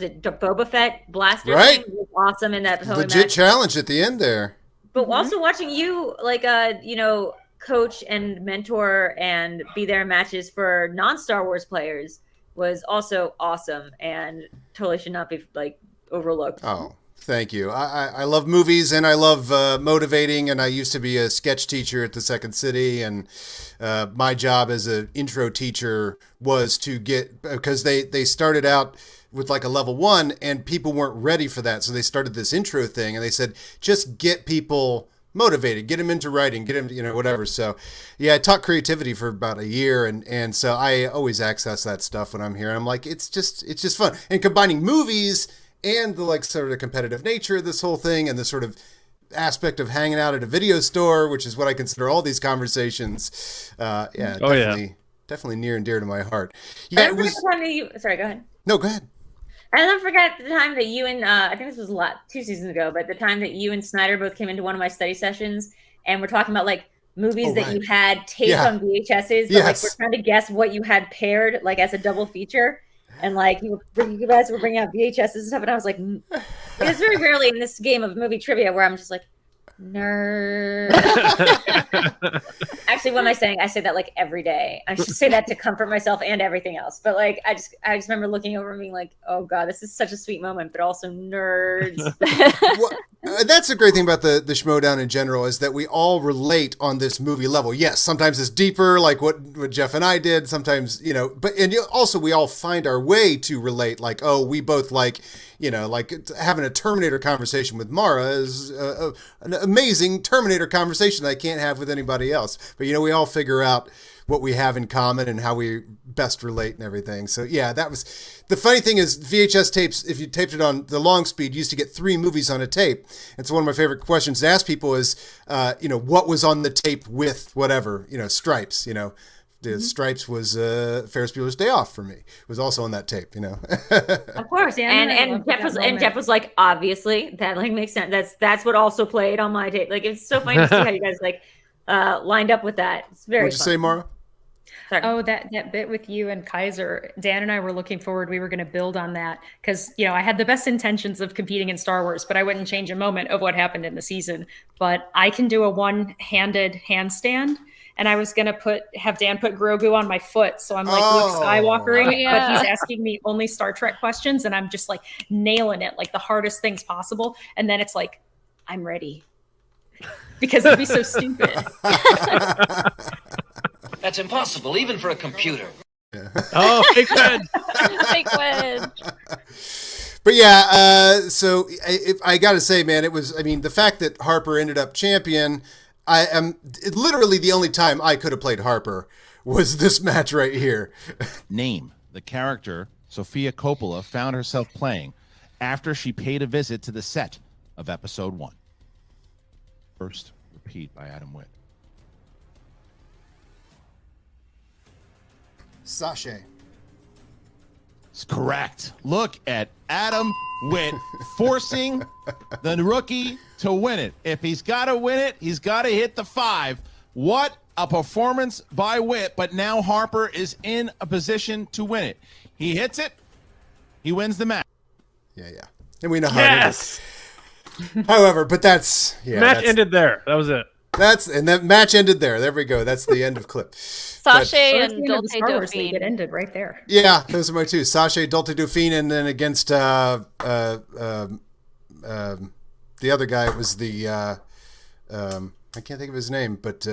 it Boba Fett blaster? Right, thing was awesome in that legit match. Challenge at the end there. But also watching you like coach and mentor and be there in matches for non-Star Wars players was also awesome and totally should not be like overlooked. Oh, thank you. I love movies and I love motivating, and I used to be a sketch teacher at the Second City, and my job as an intro teacher was to get, because they started out with like a level 1 and people weren't ready for that. So they started this intro thing and they said, just get people motivated, get him into writing, get him, whatever. So yeah, I taught creativity for about a year. And so I always access that stuff when I'm here. I'm like, it's just fun. And combining movies and the like sort of competitive nature of this whole thing and the sort of aspect of hanging out at a video store, which is what I consider all these conversations. Definitely near and dear to my heart. Yeah, sorry, go ahead. No, go ahead. I don't forget the time that you and I think this was 2 seasons ago, but the time that you and Snyder both came into one of my study sessions and we're talking about like movies that you had taped on VHSs, but like we're trying to guess what you had paired like as a double feature, and like you guys were bringing out VHSs and stuff, and I was like, it's very rarely in this game of movie trivia where I'm just like, nerd. Actually, what am I saying? I say that like every day. I should say that to comfort myself and everything else. But like, I just remember looking over and being like, oh God, this is such a sweet moment, but also nerds. That's the great thing about the Schmoedown in general, is that we all relate on this movie level. Yes, sometimes it's deeper, like what Jeff and I did. Sometimes, also we all find our way to relate. Like, oh, we both like, like having a Terminator conversation with Mara is an amazing Terminator conversation that I can't have with anybody else. But, we all figure out what we have in common and how we best relate and everything. So yeah, that was the funny thing is VHS tapes, if you taped it on the long speed, you used to get 3 movies on a tape. And so one of my favorite questions to ask people is, what was on the tape with whatever, Stripes, The Stripes was Ferris Bueller's Day Off for me. It was also on that tape, Of course, yeah. And Jeff was like, obviously, that like makes sense. That's what also played on my tape. Like, it's so funny to see how you guys like lined up with that. It's very. What'd you say, Mara? Sorry. Oh, that bit with you and Kaiser. Dan and I were looking forward. We were going to build on that because, I had the best intentions of competing in Star Wars, but I wouldn't change a moment of what happened in the season. But I can do a one-handed handstand, and I was going to have Dan put Grogu on my foot. So I'm like Luke Skywalkering, but he's asking me only Star Trek questions, and I'm just like nailing it, like the hardest things possible. And then it's like, I'm ready. Because it'd be so stupid. That's impossible, even for a computer. Oh, fake wedge. Fake wedge. But yeah, so I got to say, man, the fact that Harper ended up champion, literally the only time I could have played Harper was this match right here. Name the character Sofia Coppola found herself playing after she paid a visit to the set of episode 1. First repeat by Adam Witt. Sashay. It's correct. Look at Adam Witt forcing the rookie to win it. If he's got to win it, he's got to hit the 5. What a performance by Witt, but now Harper is in a position to win it. He hits it, he wins the match. Yeah. And we know how it is. However, but match ended there. That was it. And that match ended there. There we go. That's the end of clip. Sashay and Dulce Dauphine. It ended right there. Yeah, those are my two. Sashay, Dulce Dauphine, and then against the other guy. It was the I can't think of his name, but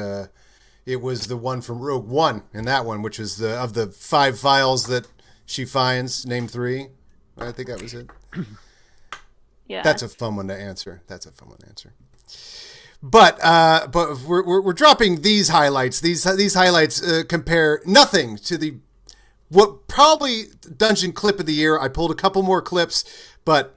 it was the one from Rogue One in that one, which was of the 5 files that she finds. Name 3. I think that was it. Yeah, that's a fun one to answer. But we're dropping these highlights. These highlights compare nothing to what probably Dungeon Clip of the Year. I pulled a couple more clips, but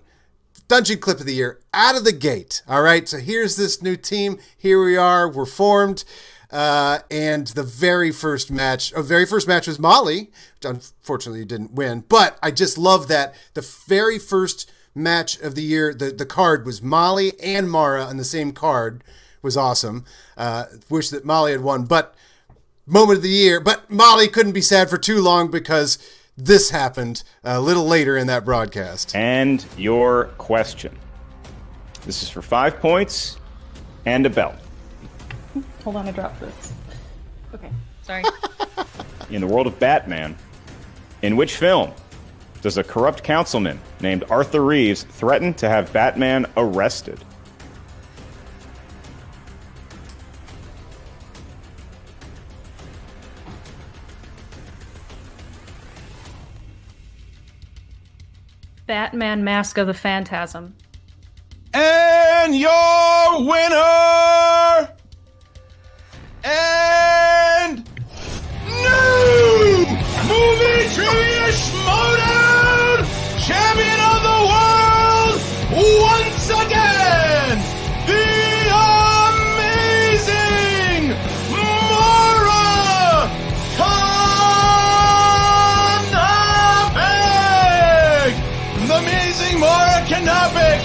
Dungeon Clip of the Year out of the gate. All right, so here's this new team. Here we are. We're formed. And the very first match was Mollie, which unfortunately didn't win. But I just love that the very first match of the year, the card was Mollie and Mara on the same card. Was awesome. Wish that Mollie had won, but moment of the year. But Mollie couldn't be sad for too long because this happened a little later in that broadcast. And your question. This is for 5 points and a belt. Hold on, I dropped this. Okay, sorry. In the world of Batman, in which film does a corrupt councilman named Arthur Reeves threaten to have Batman arrested? Batman Mask of the Phantasm. And your winner and new Movie Trivia Schmoedown champion of the world once again, the amazing Mara Knopic. The amazing Mara Knopic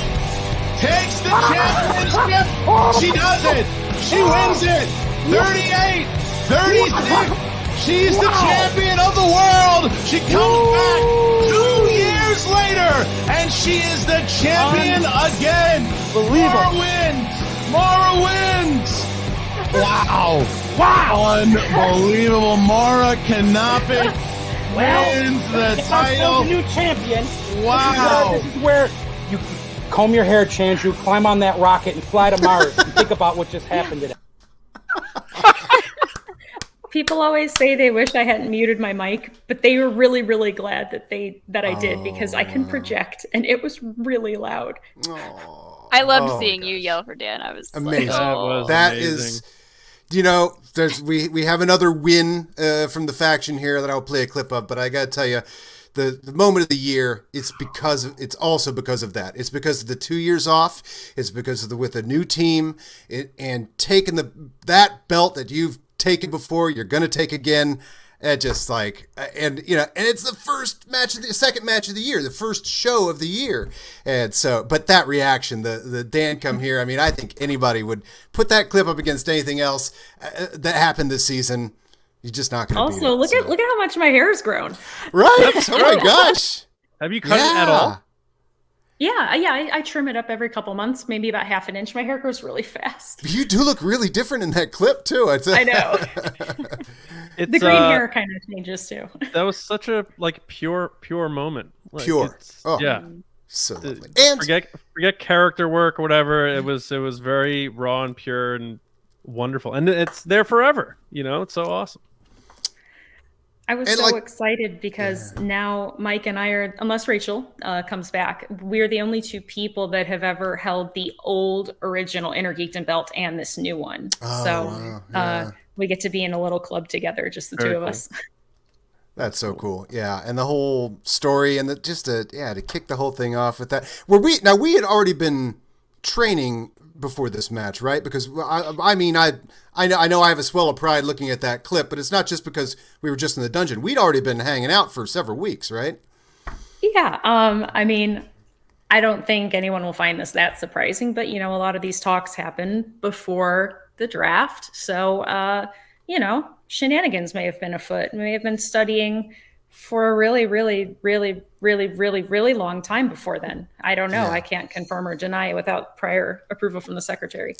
takes the championship. She does it. She wins it. 38, 36. She's the champion of the world. She comes back 2 years later, and she is the champion again. Mara wins. Wow. Unbelievable. Mara Knopic wins the title. New champion. Wow. This is where you comb your hair, Chandru, climb on that rocket, and fly to Mars and think about what just happened today. People always say they wish I hadn't muted my mic, but they were really, really glad that I did because I can project, and it was really loud. I loved seeing you yell for Dan. I was amazing. Like, That is, we have another win from the faction here that I'll play a clip of, but I got to tell you, the moment of the year, it's also because of that. It's because of the 2 years off. It's because of with a new team and taking that belt that you've taken before, you're going to take again. And it's the second match of the year, the first show of the year. And so, but that reaction, the Dan come here, I mean, I think anybody would put that clip up against anything else that happened this season. You're just not going to beat it. Also, look at how much my hair's grown. Right? Oh my gosh. Have you cut it at all? Yeah. I trim it up every couple months, maybe about half an inch. My hair grows really fast. You do look really different in that clip too. I know. The green hair kind of changes too. That was such a pure moment. Pure. Yeah. So lovely. And forget character work or whatever. It was very raw and pure and wonderful, and it's there forever. It's so awesome. I was so excited because now Mike and I are, unless Rachel comes back, we're the only two people that have ever held the old original Inner Geekdom belt and this new one. We get to be in a little club together, just the two of us. That's so cool. Yeah. And the whole story and to kick the whole thing off with that. We had already been training before this match, right? Because I know I have a swell of pride looking at that clip, but it's not just because we were just in the dungeon. We'd already been hanging out for several weeks, right? Yeah. I don't think anyone will find this that surprising, but a lot of these talks happen before the draft. So, shenanigans may have been afoot. We may have been studying for a really, really, really, really, really, really long time before then. I don't know. Yeah. I can't confirm or deny it without prior approval from the secretary.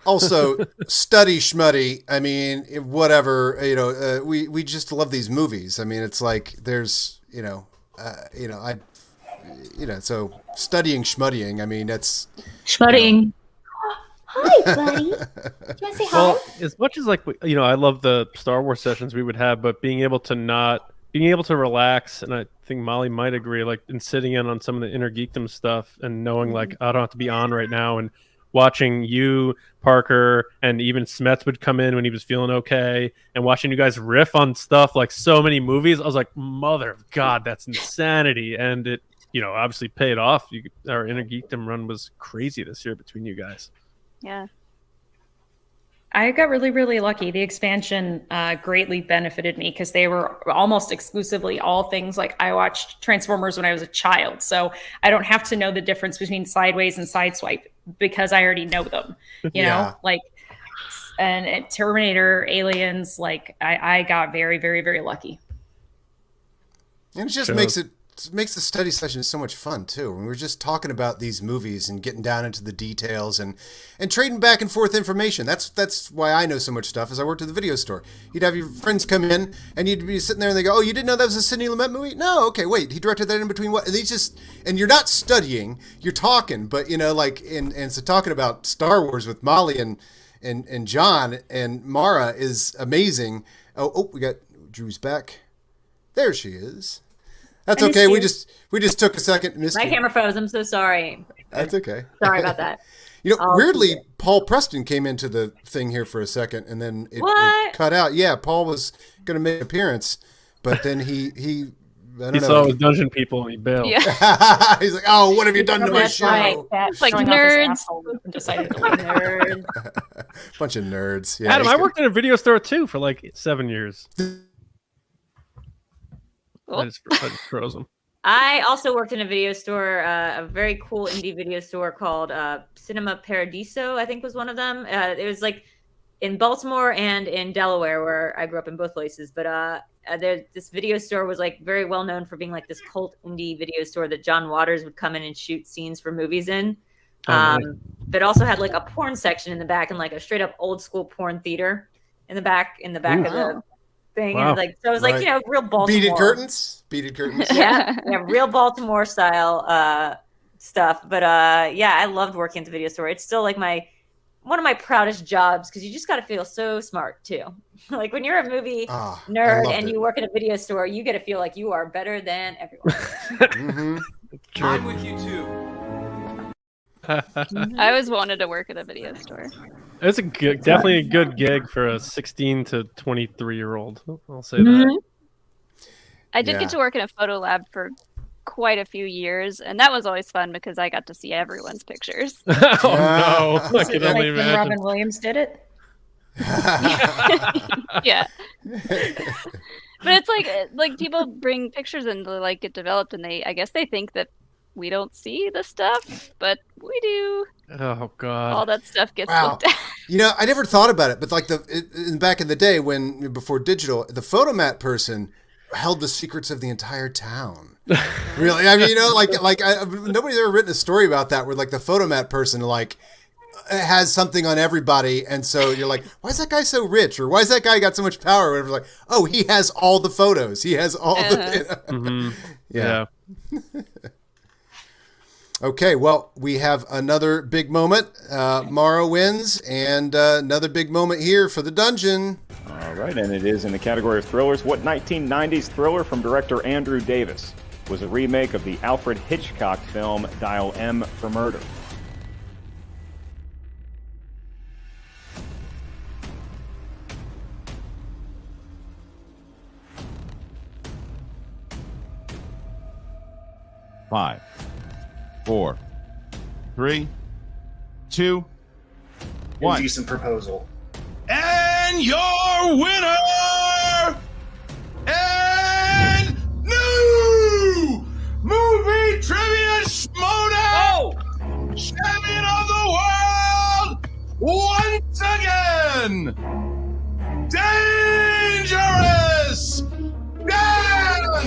Also, study schmuddy. I mean, whatever, we just love these movies. I mean, it's like there's, so studying schmuddying. I mean, that's schmuddying. Hi, buddy. Do you want to say hi? Well, as much as I love the Star Wars sessions we would have, but being able to relax, and I think Molly might agree, in sitting in on some of the Inner Geekdom stuff and knowing I don't have to be on right now, and watching you, Parker, and even Smets would come in when he was feeling okay, and watching you guys riff on stuff like so many movies, I was like, mother of God, that's insanity. And it, obviously paid off. Our Inner Geekdom run was crazy this year between you guys. Yeah. I got really, really lucky. The expansion greatly benefited me because they were almost exclusively all things I watched Transformers when I was a child. So I don't have to know the difference between Sideways and Sideswipe because I already know them, you know, and Terminator, Aliens, I got very, very, very lucky. And it just makes the study session so much fun too. When we're just talking about these movies and getting down into the details and trading back and forth information. That's why I know so much stuff, is I worked at the video store. You'd have your friends come in and you'd be sitting there and they go, "Oh, you didn't know that was a Sidney Lumet movie?" "No, okay, wait, he directed that in between what?" And you're not studying, you're talking, but and so talking about Star Wars with Molly and John and Mara is amazing. Oh, we got Drew's back. There she is. That's okay. We just took a second. My camera froze. I'm so sorry. That's okay. Sorry about that. Weirdly, Paul Preston came into the thing here for a second, and then it cut out. Yeah, Paul was going to make an appearance, but then he saw his dungeon people and he bailed. Yeah. He's like, "Oh, what have you done to my show?" Right. It's like nerds. Decided to leave nerds. Bunch of nerds. Yeah, Adam, I worked in a video store too for 7 years. I just froze them. I also worked in a video store, a very cool indie video store called Cinema Paradiso, I think was one of them. It was in Baltimore and in Delaware, where I grew up in both places. But this video store was very well known for being this cult indie video store that John Waters would come in and shoot scenes for movies in. But also had a porn section in the back and a straight up old school porn theater in the back of the thing. Wow. And so it was real Baltimore. Beaded curtains. yeah, real Baltimore style stuff. But I loved working at the video store. It's still one of my proudest jobs because you just got to feel so smart too. When you're a movie nerd and you work at a video store, you get to feel like you are better than everyone. Mm-hmm. I'm with you too. I always wanted to work at a video store. It's definitely a good gig for a 16 to 23-year-old. I'll say that. I did get to work in a photo lab for quite a few years, and that was always fun because I got to see everyone's pictures. Oh no! I can only when imagine. Robin Williams did it. Yeah. But it's people bring pictures and they get developed, and I guess they think that we don't see the stuff, but we do. Oh God! All that stuff gets Wow. looked at. You know, I never thought about it, but like back in the day before digital, the photomat person held the secrets of the entire town. Really, I mean, you know, nobody's ever written a story about that where like the photomat person like has something on everybody, and so you're like, why is that guy so rich, or why is that guy got so much power? Or whatever. Like, oh, he has all the photos. He has all the. You know. Yeah. Okay, well, we have another big moment. Mara wins, and another big moment here for the dungeon. All right, and it is in the category of thrillers. What 1990s thriller from director Andrew Davis was a remake of the Alfred Hitchcock film Dial M for Murder? Five, 4, 3, 2, 1. Indecent proposal. And your winner and new Movie Trivia Schmoedown Champion of the World once again, Dangerous Dan!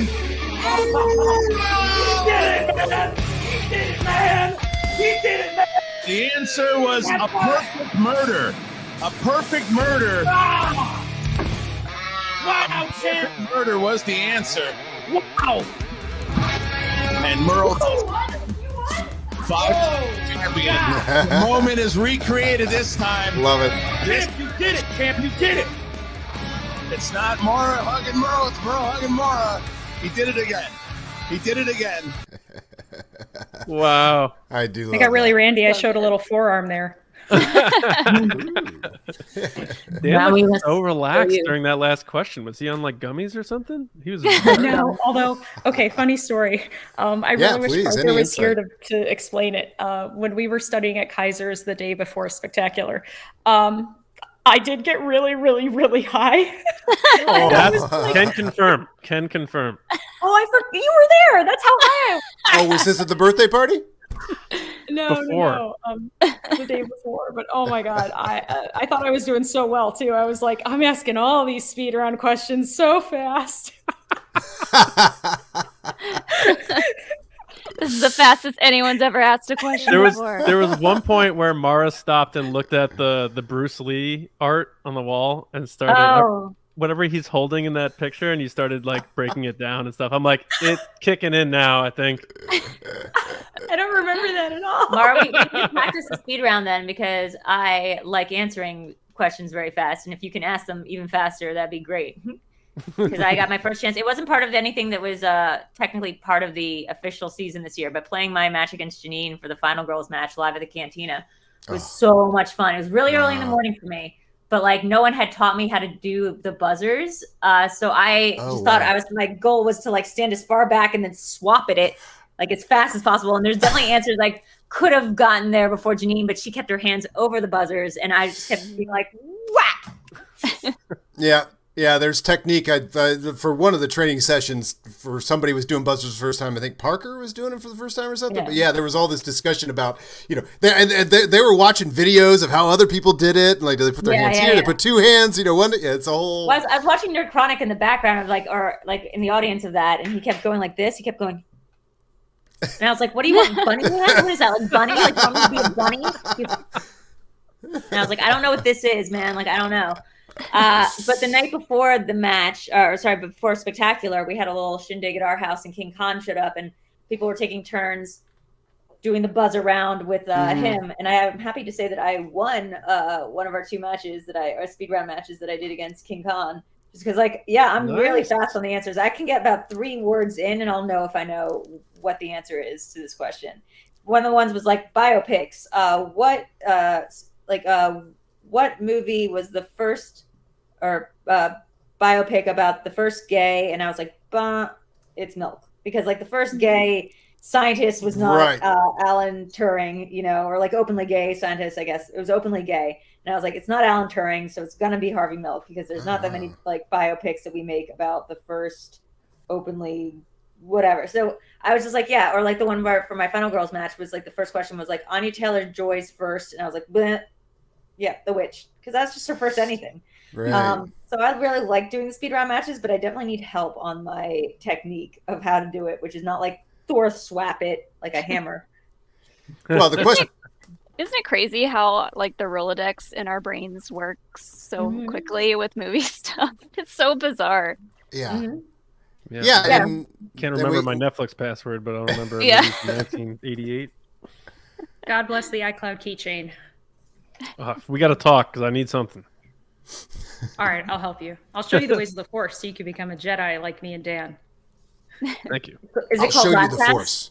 The answer was a perfect murder. A perfect murder. Wow, champ. Murder was the answer. Wow. And Merle 5 champion. The moment is recreated this time. Love it. Champ, you did it, champ. You did it. It's not Mara hugging Merle. It's Merle hugging Mara. He did it again. He did it again. Wow. I do. I got really randy. I showed a little forearm there. Dan was so relaxed during that last question. Was he on like gummies or something? He was. No, although, okay, funny story. I really wish Parker was here to explain it. When we were studying at Kaiser's the day before Spectacular, I did get really, really, really high. Can confirm. Can confirm. Oh, you were there. That's how high. Oh, was this at the birthday party? No, the day before. But oh my God, I thought I was doing so well too. I was like, I'm asking all these speed round questions so fast. This is the fastest anyone's ever asked a question before. There was one point where Mara stopped and looked at the Bruce Lee art on the wall and started whatever he's holding in that picture, and you started like breaking it down and stuff. I'm like, it's kicking in now, I think. I don't remember that at all. Mara, we can practice the speed round then, because I like answering questions very fast, and if you can ask them even faster, that'd be great. Because I got my first chance. It wasn't part of anything that was technically part of the official season this year, but playing my match against Janine for the final girls match live at the Cantina was so much fun. It was really early in the morning for me, but like no one had taught me how to do the buzzers. So I just thought my goal was to like stand as far back and then swap it like as fast as possible. And there's definitely answers like could have gotten there before Janine, but she kept her hands over the buzzers, and I just kept being like, whack. Yeah, there's technique. For one of the training sessions, for somebody who was doing buzzers the first time, I think Parker was doing it for the first time or something. But yeah, there was all this discussion about, you know, they were watching videos of how other people did it. And like, do they put their hands here? They put two hands, you know, one. Yeah, it's a whole. Well, I was watching Nerd Chronic in the background of like, or like in the audience of that, and he kept going like this. He kept going. And I was like, what do you want, bunny? What is that, like bunny? Like, want me to be a bunny? And I was like, I don't know what this is, man. Like, I don't know. But the night before the match, before Spectacular, we had a little shindig at our house, and King Khan showed up, and people were taking turns doing the buzz around with him. And I am happy to say that I won one of our two matches speed round matches that I did against King Khan. Just because, like, I'm really fast on the answers. I can get about 3 words in, and I'll know if I know what the answer is to this question. One of the ones was like biopics. What movie was the first biopic about the first gay? And I was like, it's Milk, because like the first gay scientist was not Alan Turing, you know, or like openly gay scientist. I guess it was openly gay, and I was like, it's not Alan Turing, so it's gonna be Harvey Milk, because there's not that many like biopics that we make about the first openly whatever. So I was just like, yeah. Or like the one where for my Final Girls match was like the first question was like Anya Taylor-Joy's first, and I was like, bleh. Yeah, the witch, because that's just her first anything. Right. So I really like doing the speed round matches, but I definitely need help on my technique of how to do it, which is not like Thor swap it like a hammer. Well, the question. Isn't it crazy how like the Rolodex in our brains works so quickly with movie stuff? It's so bizarre. Yeah. Yeah. And Can't remember my Netflix password, but I remember Yeah. 1988. God bless the iCloud keychain. We got to talk because I need something. All right, I'll help you. I'll show you the ways of the Force so you can become a Jedi like me and Dan. Thank you. Is it I'll called show you Last the Pass? Force.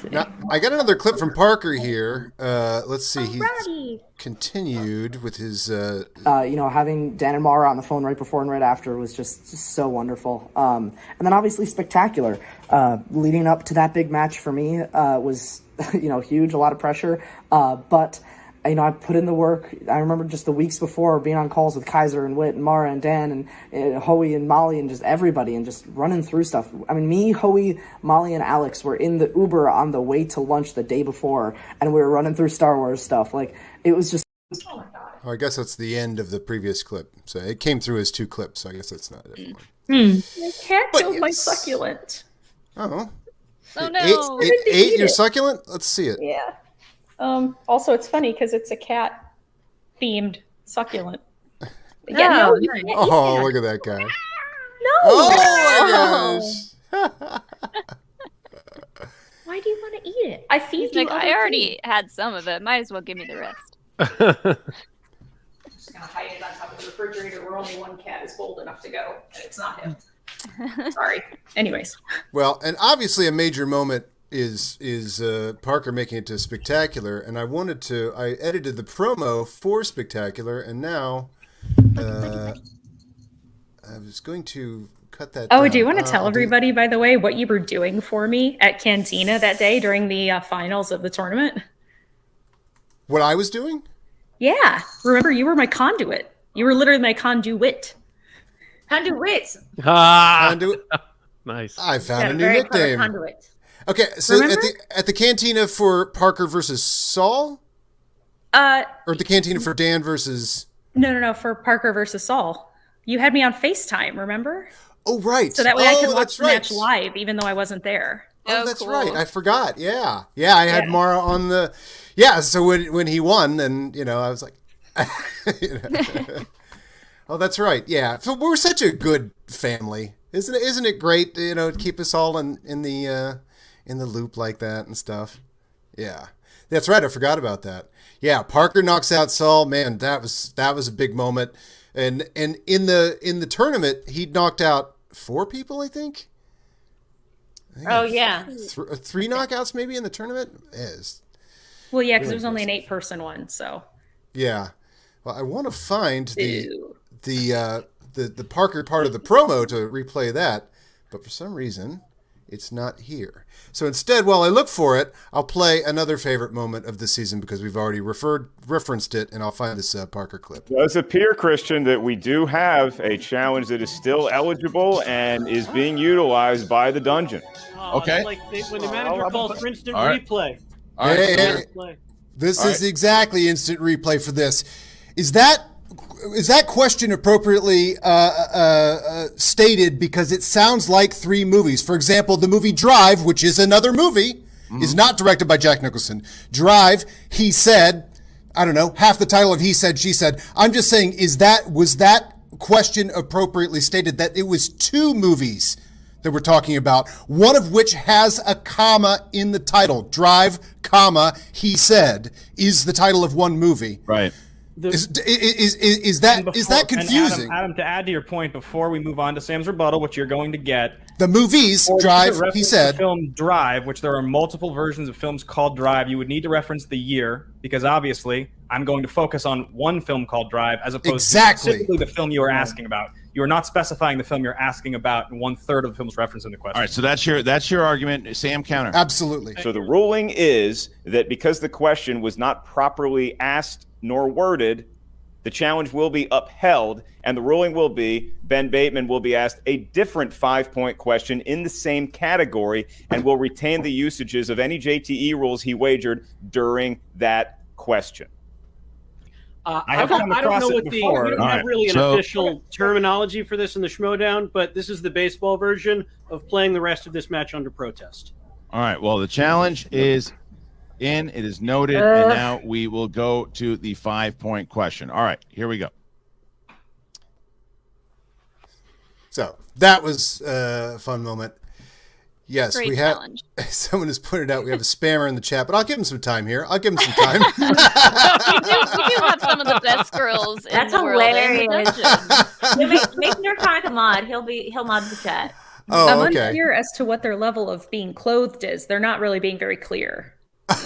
Now, I got another clip from Parker here. Let's see. He's continued with his. Having Dan and Mara on the phone right before and right after was just so wonderful. And then obviously spectacular. Leading up to that big match for me was, huge, a lot of pressure. But I put in the work. I remember just the weeks before being on calls with Kaiser and Whit and Mara and Dan and Hoey and Mollie and just everybody and just running through stuff. I mean, me, Hoey, Mollie, and Alex were in the Uber on the way to lunch the day before, and we were running through Star Wars stuff. Like, it was just... Oh, I guess that's the end of the previous clip. So it came through as 2 clips, so I guess that's not it. My cat killed my succulent. Oh. Oh, no. It ate your succulent? Let's see it. Yeah. Also, it's funny because it's a cat-themed succulent. Yeah, Oh, look at that guy. No! Oh, my gosh. Why do you want to eat it? I feed you. Like, I already had some of it. Might as well give me the rest. I'm just going to hide it on top of the refrigerator where only one cat is bold enough to go, and it's not him. Sorry. Anyways. Well, and obviously a major moment is Parker making it to Spectacular, and I edited the promo for Spectacular, and now I was going to cut that down. Do you want to tell everybody, by the way, what you were doing for me at Cantina that day during the finals of the tournament? What I was doing? Yeah. Remember, you were my conduit. You were literally my conduit. Conduit. Conduit. Nice. I found a new nickname. Conduit. Okay, so at the Cantina for Parker versus Saul? Or the Cantina for Dan versus... No, for Parker versus Saul. You had me on FaceTime, remember? Oh, right. So that way I could watch the match live, even though I wasn't there. Oh, that's cool. Right. I forgot. Yeah. Yeah, I had Mara on the... Yeah, so when he won, then, I was like... Oh, that's right. Yeah. So we're such a good family. Isn't it great, to keep us all in the loop like that and stuff? Yeah. That's right. I forgot about that. Yeah, Parker knocks out Saul. Man, that was a big moment. And in the tournament, he knocked out 4 people, I think. Oh, yeah. 3 knockouts maybe in the tournament? Well, yeah, because it was only an 8-person one, so. Yeah. Well, I want to find the Parker part of the promo to replay that, but for some reason, it's not here. So instead, while I look for it, I'll play another favorite moment of the season because we've already referenced it, and I'll find this Parker clip. It does appear, Christian, that we do have a challenge that is still eligible and is being utilized by the dungeon. Okay. Like when the manager calls for instant replay. All right. Hey. This is exactly instant replay for this. Is that question appropriately stated because it sounds like 3 movies? For example, the movie Drive, which is another movie, is not directed by Jack Nicholson. Drive, he said, I don't know, half the title of He Said, She Said. I'm just saying, was that question appropriately stated that it was 2 movies that we're talking about, one of which has a comma in the title? Drive, comma, He Said is the title of one movie. Right. Is that confusing? Adam, to add to your point, before we move on to Sam's rebuttal, which you're going to get, the movies Drive, he said, the film Drive, which there are multiple versions of films called Drive. You would need to reference the year because obviously I'm going to focus on one film called Drive as opposed to specifically the film you are asking about. You are not specifying the film you're asking about, and 1/3 of the film's reference in the question. All right, so that's your argument. Sam, counter. Absolutely. So the ruling is that because the question was not properly asked nor worded, the challenge will be upheld, and the ruling will be Ben Bateman will be asked a different 5-point question in the same category and will retain the usages of any JTE rules he wagered during that question. I don't know what we don't have really an official terminology for this in the Schmoedown, but this is the baseball version of playing the rest of this match under protest. All right. Well, the challenge is in. It is noted, and now we will go to the 5-point question. All right, here we go. So that was a fun moment. Yes, Great we have. challenge. Someone has pointed out we have a spammer in the chat, but I'll give him some time here. I'll give him some time. we do have some of the best girls That's in the world. hilarious. Make Nurkonic a mod. He'll mod the chat. Oh, I'm okay. unclear as to what their level of being clothed is. They're not really being very clear.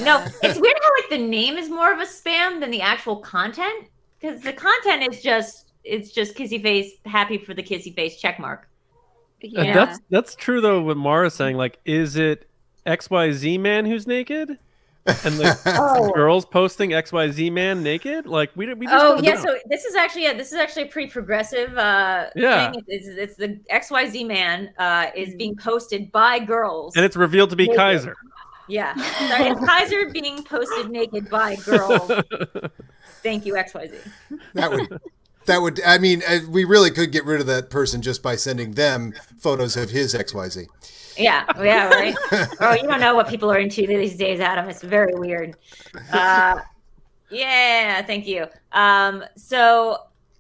No, it's weird how like the name is more of a spam than the actual content, because the content is just kissy face, happy for the kissy face check mark. Yeah. That's true though. What Mara's saying, like, is it XYZ man who's naked, and the girls posting XYZ man naked? Like we just don't know. So this is actually a pretty progressive thing. It's the XYZ man is being posted by girls, and it's revealed to be naked. Kaiser. Yeah, sorry, it's Kaiser being posted naked by girls. Thank you, XYZ. That would. I mean, we really could get rid of that person just by sending them photos of his XYZ. Yeah, right. Oh, you don't know what people are into these days, Adam. It's very weird. Yeah, thank you. So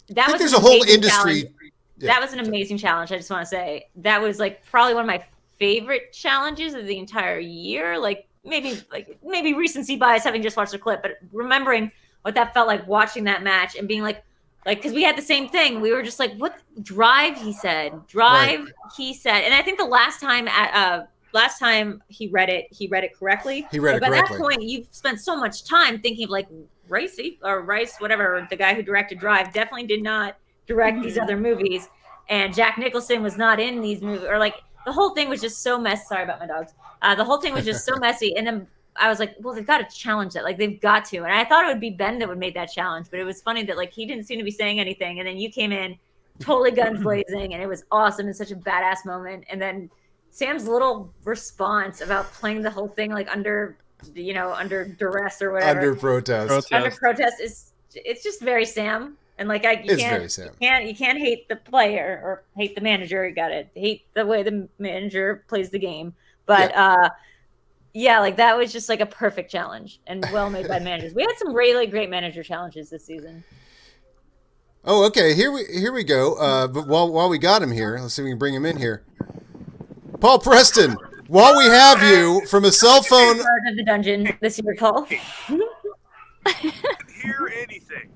that was there's a whole industry. Yeah. That was an amazing challenge. I just want to say that was like probably one of my favorite challenges of the entire year. Like maybe recency bias, having just watched the clip, but remembering what that felt like watching that match and being like, because we had the same thing. We were just like, what drive, he said. Right. He said. And I think the last time he read it correctly. He read it correctly. By that point, you've spent so much time thinking of like Rice, whatever, the guy who directed Drive, definitely did not direct these other movies. And Jack Nicholson was not in these movies. Or like the whole thing was just so messy. Sorry about my dogs. The whole thing was just so messy. And then I was like, well, they've got to challenge that. Like, they've got to. And I thought it would be Ben that would make that challenge. But it was funny that, like, he didn't seem to be saying anything. And then you came in totally guns blazing. And it was awesome and such a badass moment. And then Sam's little response about playing the whole thing, like, under duress or whatever. Under protest. Under protest it's just very Sam. And, like, it's very Sam. You can't hate the player or hate the manager. You got to hate the way the manager plays the game. But, yeah, like that was just like a perfect challenge and well made by managers. We had some really great manager challenges this season. Oh, okay. Here we go. But while we got him here, let's see if we can bring him in here. Paul Preston, while we have you from a cell phone. Part of the dungeon this year, Paul. Hear anything?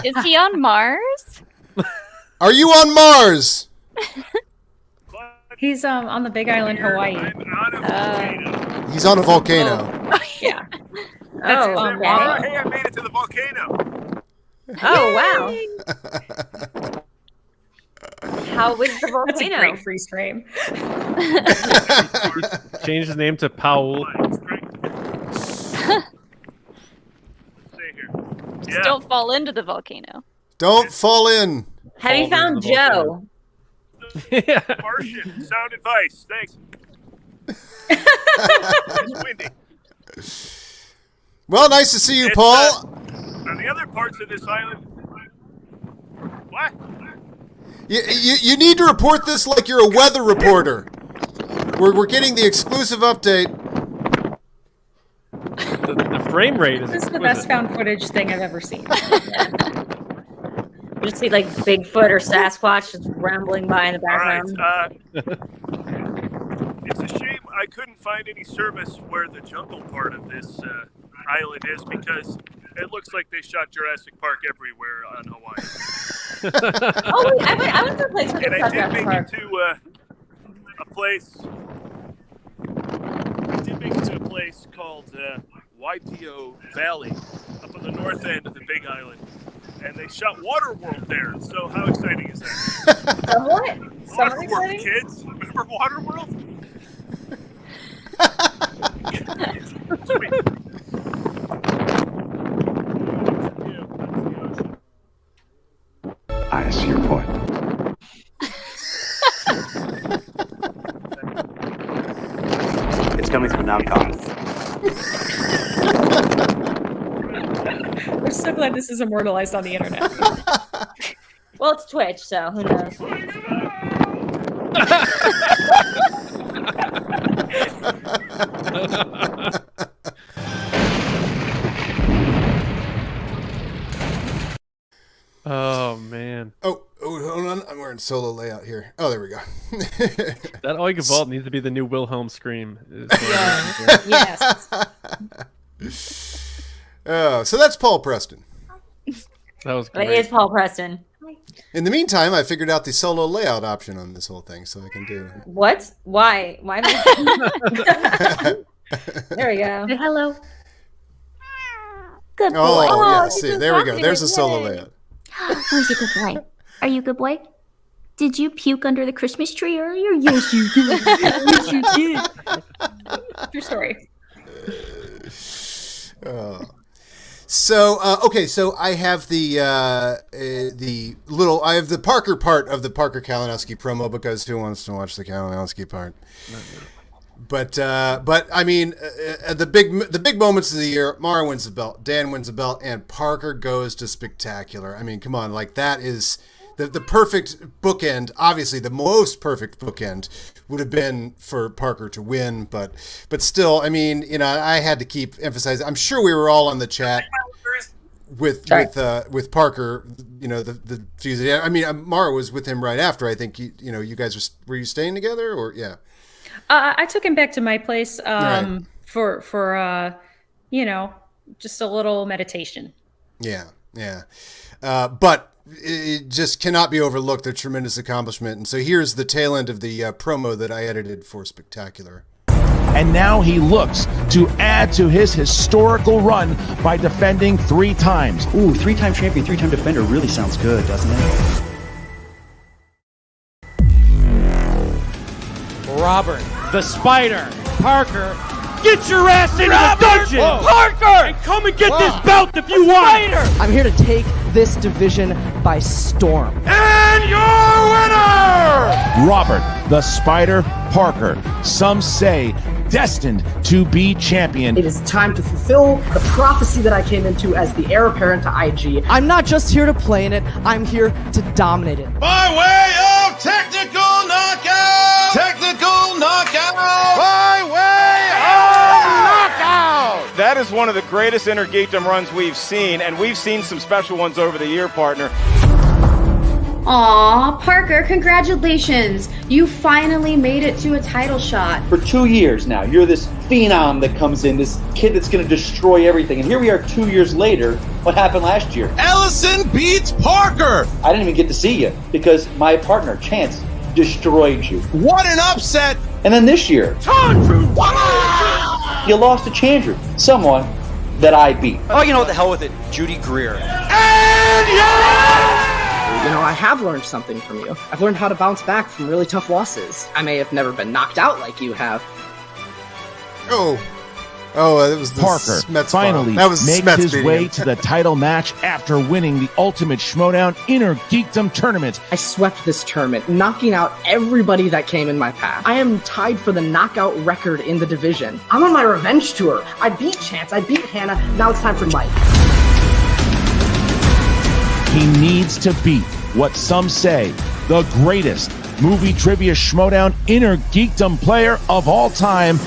Is he on Mars? Are you on Mars? He's on the Big Island, Hawaii. He's on a volcano. Yeah. Okay. Hey, I made it to the volcano. Oh, wow. How was the volcano? That's a great freeze frame. Changed his name to Powell. Just don't fall into the volcano. Don't fall in. Have you found Joe? Martian, sound advice. Thanks. It's windy. Well, nice to see you, Paul. On the other parts of this island. What? You need to report this like you're a weather reporter. We're getting the exclusive update. The frame rate is. This is the best found footage thing I've ever seen. You just see like Bigfoot or Sasquatch just rambling by in the background. All right, it's a shame I couldn't find any service where the jungle part of this island is, because it looks like they shot Jurassic Park everywhere on Hawaii. Oh, wait, I went to a place where they And I shot did Jurassic make Park. it to a place. I did make it to a place called Waipio Valley, up on the north end of the Big Island. And they shot Waterworld there. So how exciting is that? Somewhat. Waterworld, kids. Remember Waterworld? We're so glad this is immortalized on the internet. Well, it's Twitch, so who knows? Oh man. Oh, hold on. I'm wearing solo layout here. Oh, there we go. That Oiga Vault needs to be the new Wilhelm scream. Yes. So that's Paul Preston. That was great. It is Paul Preston. In the meantime, I figured out the solo layout option on this whole thing, so I can do it. What? Why? Why? There we go. Say hello. Good boy. Oh, yeah. See, there we go. There's a solo layout. Who's a good boy? Are you a good boy? Did you puke under the Christmas tree earlier? Yes, you did. Yes, you did. True story. So okay, so I have the Parker part of the Parker Kalinowski promo, because who wants to watch the Kalinowski part? But I mean, the big moments of the year: Mara wins the belt, Dan wins the belt, and Parker goes to Spectacular. I mean, come on, like that is the perfect bookend. Obviously, the most perfect bookend would have been for Parker to win, but still, I mean, you know, I had to keep emphasizing. I'm sure we were all on the chat with Parker. You know, the Tuesday. I mean, Mara was with him right after. I think you you guys were you staying together or yeah. I took him back to my place Right. for just a little meditation. Yeah. But it just cannot be overlooked, the tremendous accomplishment. And so here's the tail end of the promo that I edited for Spectacular. And now he looks to add to his historical run by defending 3 times. Ooh, 3-time champion, 3-time defender really sounds good, doesn't it? Robert, the Spider, Parker, get your ass into the dungeon! Parker! And come and get this belt if you want! I'm here to take this division by storm. And your winner! Robert, the Spider Parker. Some say destined to be champion. It is time to fulfill the prophecy that I came into as the heir apparent to IG. I'm not just here to play in it, I'm here to dominate it. By way of technical knockout! Technical knockout! By way of knockout! That is one of the greatest Inner Geekdom runs we've seen, and we've seen some special ones over the year, partner. Aw, Parker, congratulations! You finally made it to a title shot. For 2 years now, you're this phenom that comes in, this kid that's going to destroy everything. And here we are 2 years later. What happened last year? Ellison beats Parker! I didn't even get to see you because my partner, Chance, destroyed you. What an upset! And then this year, Chandru! you lost to Chandru, someone that I beat. Oh, you know what, the hell with it. Judy Greer. You know, I have learned something from you. I've learned how to bounce back from really tough losses. I may have never been knocked out like you have. That was the Parker Smets finally that was makes Smets his beating way him. to the title match after winning the Ultimate Schmoedown Inner Geekdom Tournament. I swept this tournament, knocking out everybody that came in my path. I am tied for the knockout record in the division. I'm on my revenge tour. I beat Chance, I beat Hannah, now it's time for Mike. He needs to beat what some say the greatest Movie Trivia Schmoedown Inner Geekdom player of all time.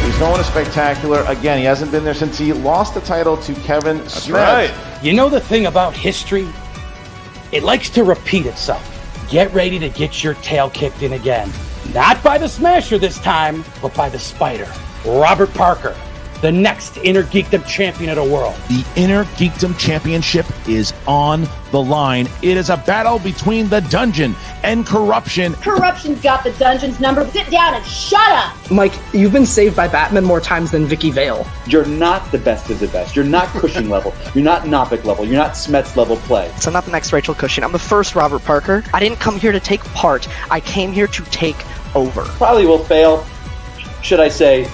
He's going to Spectacular again. He hasn't been there since he lost the title to Kevin Smith. Right. You know the thing about history? It likes to repeat itself. Get ready to get your tail kicked in again. Not by the Smasher this time, but by the Spider. Robert Parker, the next Inner Geekdom champion of the world. The Inner Geekdom Championship is on the line. It is a battle between the Dungeon and Corruption. Corruption's got the Dungeon's number. Sit down and shut up! Mike, you've been saved by Batman more times than Vicky Vale. You're not the best of the best. You're not Cushing level. You're not Knopic level. You're not Smets level play. So I'm not the next Rachel Cushing. I'm the first Robert Parker. I didn't come here to take part. I came here to take over. Probably will fail, should I say,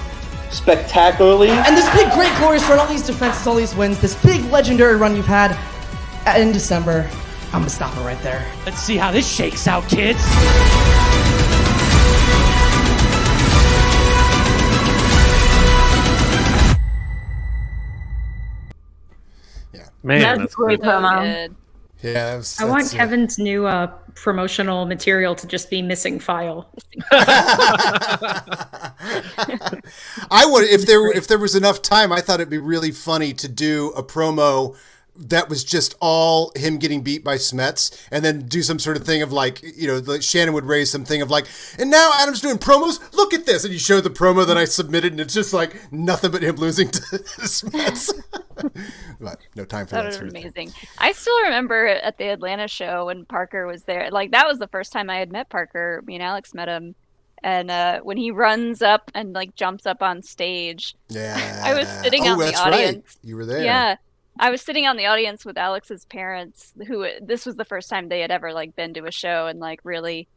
spectacularly. And this big, great, glorious run, all these defenses, all these wins, this big, legendary run you've had in December, I'm gonna stop it right there. Let's see how this shakes out, kids. Man, that's great promo. Yeah, I want Kevin's new promotional material to just be missing file. I would, if there was enough time, I thought it'd be really funny to do a promo that was just all him getting beat by Smets, and then do some sort of thing of like, like Shannon would raise something of like, and now Adam's doing promos. Look at this, and you show the promo that I submitted, and it's just like nothing but him losing to Smets. But no time for that. That was amazing. I still remember at the Atlanta show when Parker was there. Like that was the first time I had met Parker. Me and Alex met him, and when he runs up and like jumps up on stage, I was sitting on the audience. Right. You were there. Yeah. I was sitting on the audience with Alex's parents, who this was the first time they had ever like been to a show and like really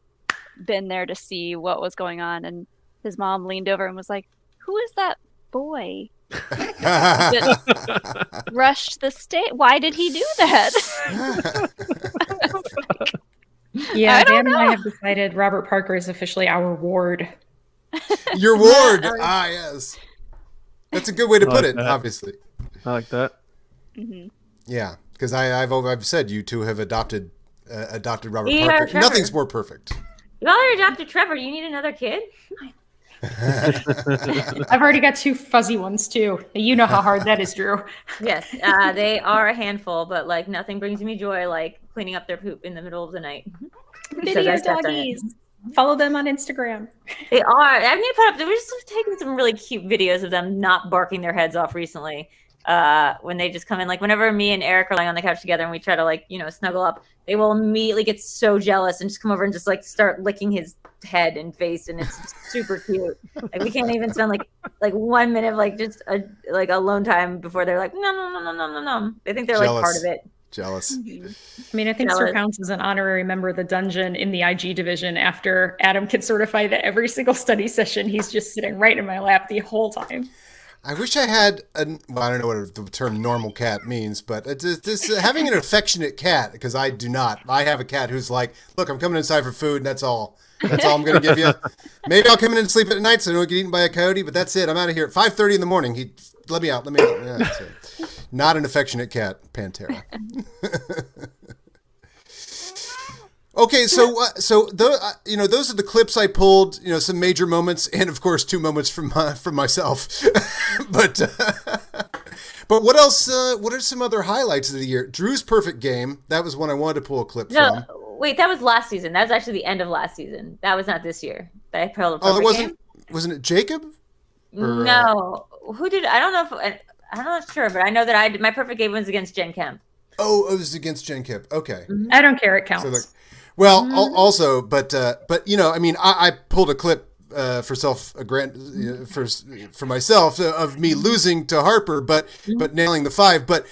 been there to see what was going on. And his mom leaned over and was like, "Who is that boy that rushed the stage? Why did he do that?" Yeah, Dan and I have decided Robert Parker is officially our ward. Your ward. Yes. That's a good way to put it. Obviously, I like that. Mm-hmm. Yeah, because I've said you two have adopted Robert Yeah, Parker. Trevor. Nothing's more perfect. You already adopted Trevor. Do you need another kid? I've already got 2 fuzzy ones too. You know how hard that is, Drew. Yes, they are a handful, but like nothing brings me joy like cleaning up their poop in the middle of the night. Video doggies. Follow them on Instagram. They are. I need to put up. We're just taking some really cute videos of them not barking their heads off recently. When they just come in, like whenever me and Eric are lying on the couch together and we try to like, snuggle up, they will immediately get so jealous and just come over and just like start licking his head and face, and it's super cute. Like we can't even spend like 1 minute of like just a alone time before they're like no. They think they're Jealous. like part of it. Jealous. I mean, I think Sir counts as an honorary member of the dungeon in the IG division after Adam can certify that every single study session he's just sitting right in my lap the whole time. I wish I had I don't know what the term normal cat means, but it's having an affectionate cat, because I do not. I have a cat who's like, look, I'm coming inside for food, and that's all. That's all I'm going to give you. Maybe I'll come in and sleep at night so I don't get eaten by a coyote, but that's it. I'm out of here at 5:30 in the morning. He let me out. Yeah, that's it. Not an affectionate cat, Pantera. Okay, so those are the clips I pulled. Some major moments, and of course 2 moments from myself. but what else? What are some other highlights of the year? Drew's perfect game. That was one I wanted to pull a clip from. Wait, that was last season. That was actually the end of last season. That was not this year. That I pulled a perfect it wasn't. game. Wasn't it Jacob? Or, no, who did? I don't know if I'm not sure, but I know that my perfect game was against Jen Kemp. Oh, it was against Jen Kemp. Okay. Mm-hmm. I don't care. It counts. So also, but I mean, I pulled a clip for myself of me losing to Harper, but nailing the 5. But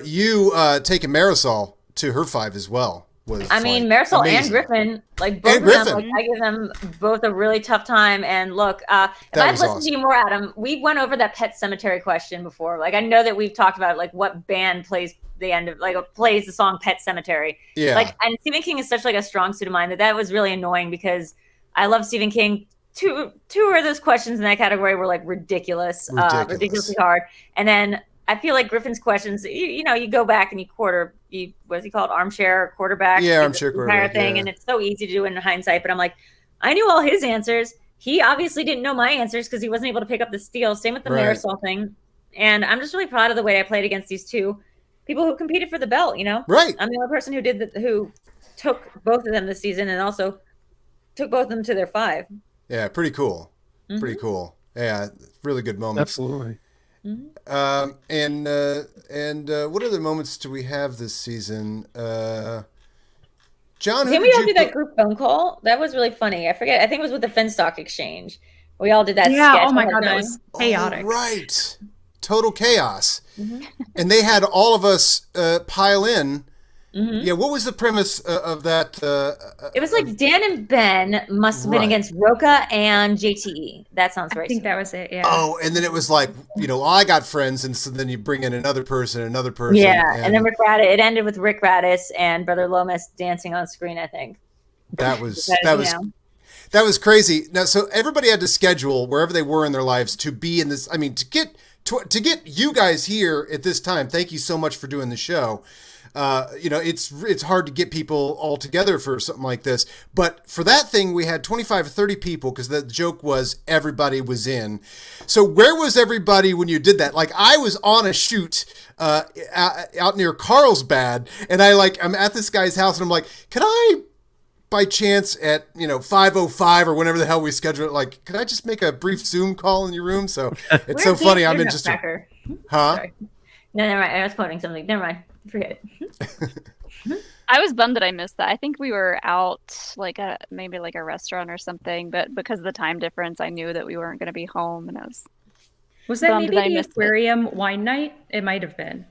you taking Marisol to her 5 as well. Marisol and Griffin, like both of them, like, I give them both a really tough time. And look, if I'd listened to you more, Adam, we went over that Pet Cemetery question before. Like, I know that we've talked about like what band plays the end of plays the song Pet Cemetery. Yeah. Like, and Stephen King is such like a strong suit of mine that was really annoying, because I love Stephen King. Two of those questions in that category were like ridiculously hard. And then I feel like Griffin's questions, you go back and what's he called? Armchair quarterback. Yeah, armchair quarterback. Entire thing. Yeah. And it's so easy to do in hindsight. But I'm like, I knew all his answers. He obviously didn't know my answers because he wasn't able to pick up the steal. Same with the Marisol thing. And I'm just really proud of the way I played against these 2 people who competed for the belt, Right. I'm the only person who took both of them this season and also took both of them to their 5. Yeah, pretty cool. Mm-hmm. Pretty cool. Yeah, really good moments. Absolutely. Mm-hmm. And what other moments do we have this season? John, did we all do that group phone call? That was really funny. I forget. I think it was with the Finstock Exchange. We all did that. Yeah. Sketch oh my god, that was chaotic. Oh, right. Total chaos. Mm-hmm. And they had all of us pile in. Mm-hmm. Yeah, what was the premise of that? It was like Dan and Ben must have been against Roca and JTE. That sounds right. I think that was it, yeah. Oh, and then it was like, I got friends, and so then you bring in another person. Yeah, and then Rick Radis. It ended with Rick Radis and Brother Lomas dancing on screen, I think. That was That was crazy. Now, so everybody had to schedule wherever they were in their lives to be in this. I mean, to to get you guys here at this time, thank you so much for doing the show. It's hard to get people all together for something like this. But for that thing, we had 25 or 30 people because the joke was everybody was in. So where was everybody when you did that? Like, I was on a shoot out near Carlsbad, and I'm at this guy's house, and I'm like, can I, by chance at 5:05 or whenever the hell we schedule it, like, can I just make a brief Zoom call in your room? So it's so funny. I'm in just Huh? Sorry. No, never mind. I was quoting something. Never mind. Forget it. I was bummed that I missed that. I think we were out maybe a restaurant or something, but because of the time difference, I knew that we weren't going to be home, and I was that bummed maybe I the missed aquarium wine night? It might have been.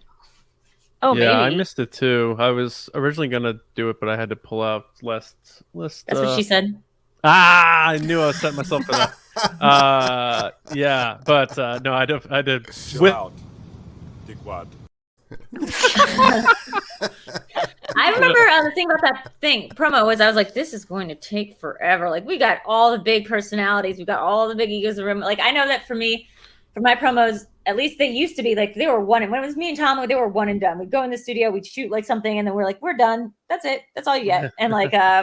Oh, yeah, maybe. I missed it too. I was originally gonna do it, but I had to pull out last. That's what she said. I knew I was setting myself for that. Yeah, but no, I did. Chill out. Dickwad. I remember the thing about that promo was I was like, this is going to take forever. Like, we got all the big personalities, we got all the big egos in the room. Like, I know that for me, for my promos, at least they used to be like they were one. And when it was me and Tom, they were one and done. We'd go in the studio, we'd shoot something, and then we're like, we're done. That's it. That's all you get. And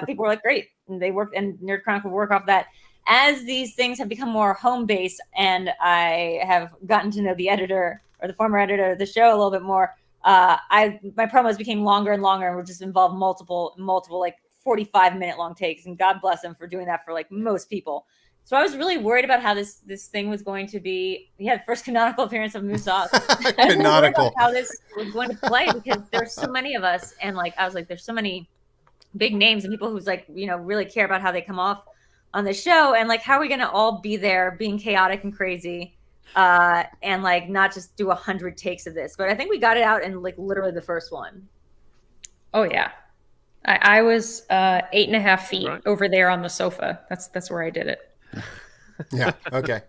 people were like, great. And they worked, and Nerd Chronicle would work off that. As these things have become more home based, and I have gotten to know the editor or the former editor of the show a little bit more, my promos became longer and longer, and would just involve multiple 45-minute long takes. And God bless them for doing that for most people. So I was really worried about how this thing was going to be. The first canonical appearance of Moose Oz. Canonical. How this was going to play, because there's so many of us, and I was like, there's so many big names and people who's really care about how they come off on the show, and how are we going to all be there being chaotic and crazy, and not just do 100 takes of this. But I think we got it out in literally the first one. Oh yeah, I was 8.5 feet over there on the sofa. That's where I did it. Yeah. Okay.